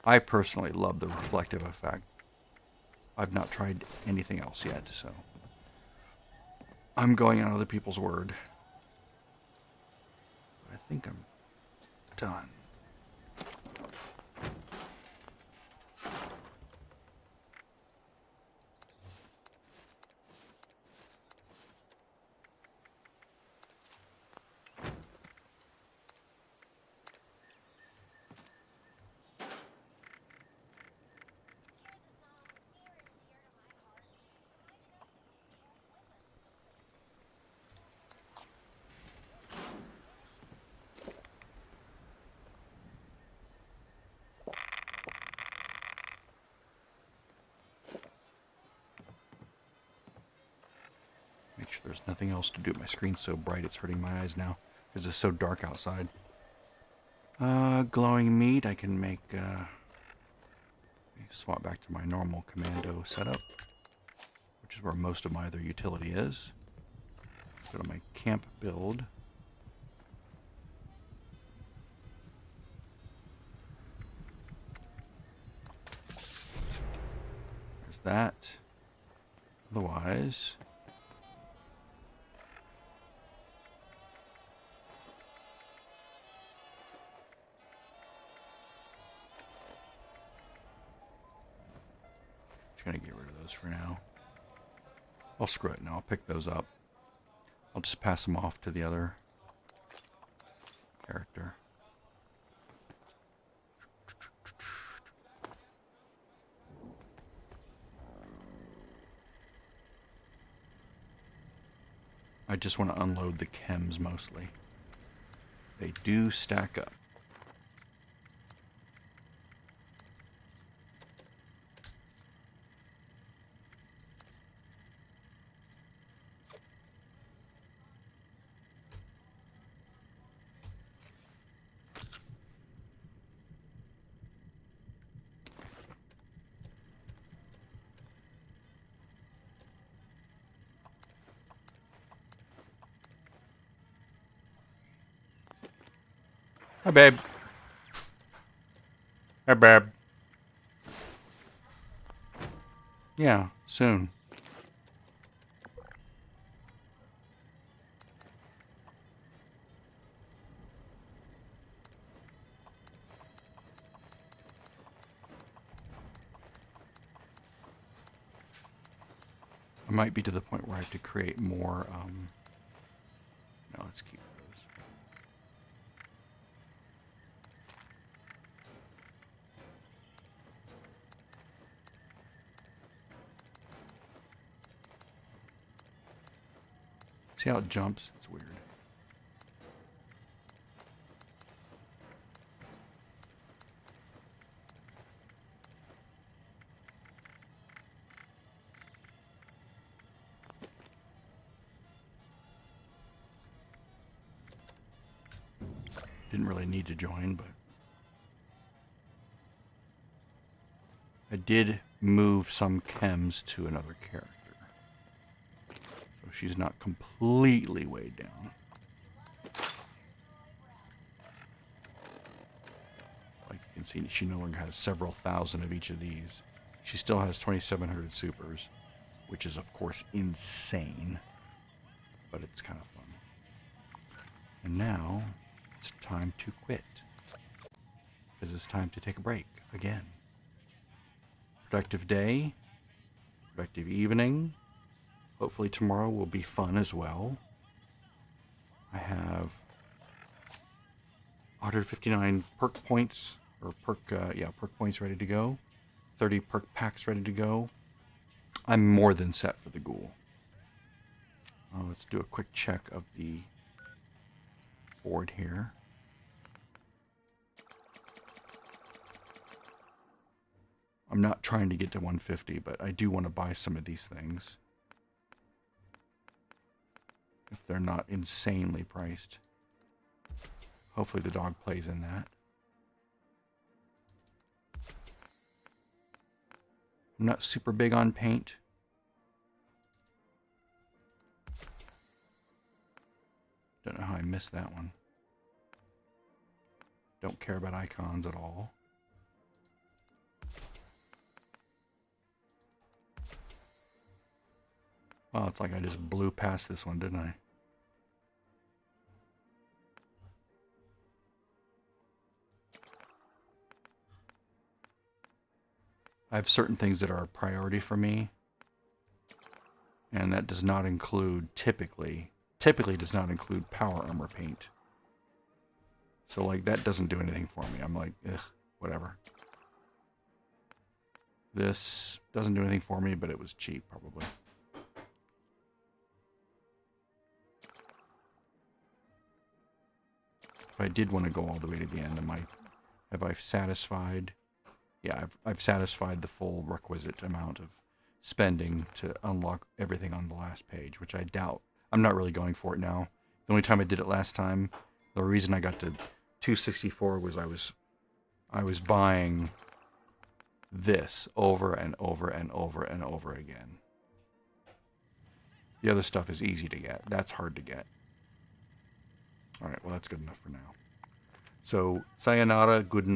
I personally love the reflective effect. I've not tried anything else yet, so I'm going on other people's word. I think I'm done. Make sure there's nothing else to do. My screen's so bright it's hurting my eyes now because it's so dark outside. Glowing meat. I can make, swap back to my normal commando setup, which is where most of my other utility is. Go to my camp build. There's that. Otherwise, just gonna get rid of those for now. I'll screw it now. I'll pick those up. I'll just pass them off to the other character. I just want to unload the chems mostly. They do stack up. Hi, babe. Hi, babe. Yeah, soon. I might be to the point where I have to create more, no, let's keep those. See how it jumps? It's weird. didn't really need to join, but I did move some chems to another character. So she's not completely weighed down. Like you can see, she no longer has several thousand of each of these. She still has 2,700 supers, which is, of course, insane. But it's kind of fun. And now, it's time to quit. Because it's time to take a break again. Productive day. Productive evening. Hopefully tomorrow will be fun as well. I have 159 perk points, or perk points ready to go. 30 perk packs ready to go. I'm more than set for the ghoul. Let's do a quick check of the board here. I'm not trying to get to 150, but I do want to buy some of these things. If they're not insanely priced. Hopefully the dog plays in that. I'm not super big on paint. Don't know how I missed that one. Don't care about icons at all. Well, it's like I just blew past this one, didn't I? I have certain things that are a priority for me. And that does not include, typically does not include power armor paint. So like that doesn't do anything for me. I'm like, ugh, whatever. This doesn't do anything for me, but it was cheap probably. If I did want to go all the way to the end, have I satisfied? Yeah, I've satisfied the full requisite amount of spending to unlock everything on the last page, which I doubt. I'm not really going for it now. The only time I did it last time, the reason I got to 264 was I was buying this over and over and over and over again. The other stuff is easy to get. That's hard to get. All right, well, that's good enough for now. So, sayonara, good night.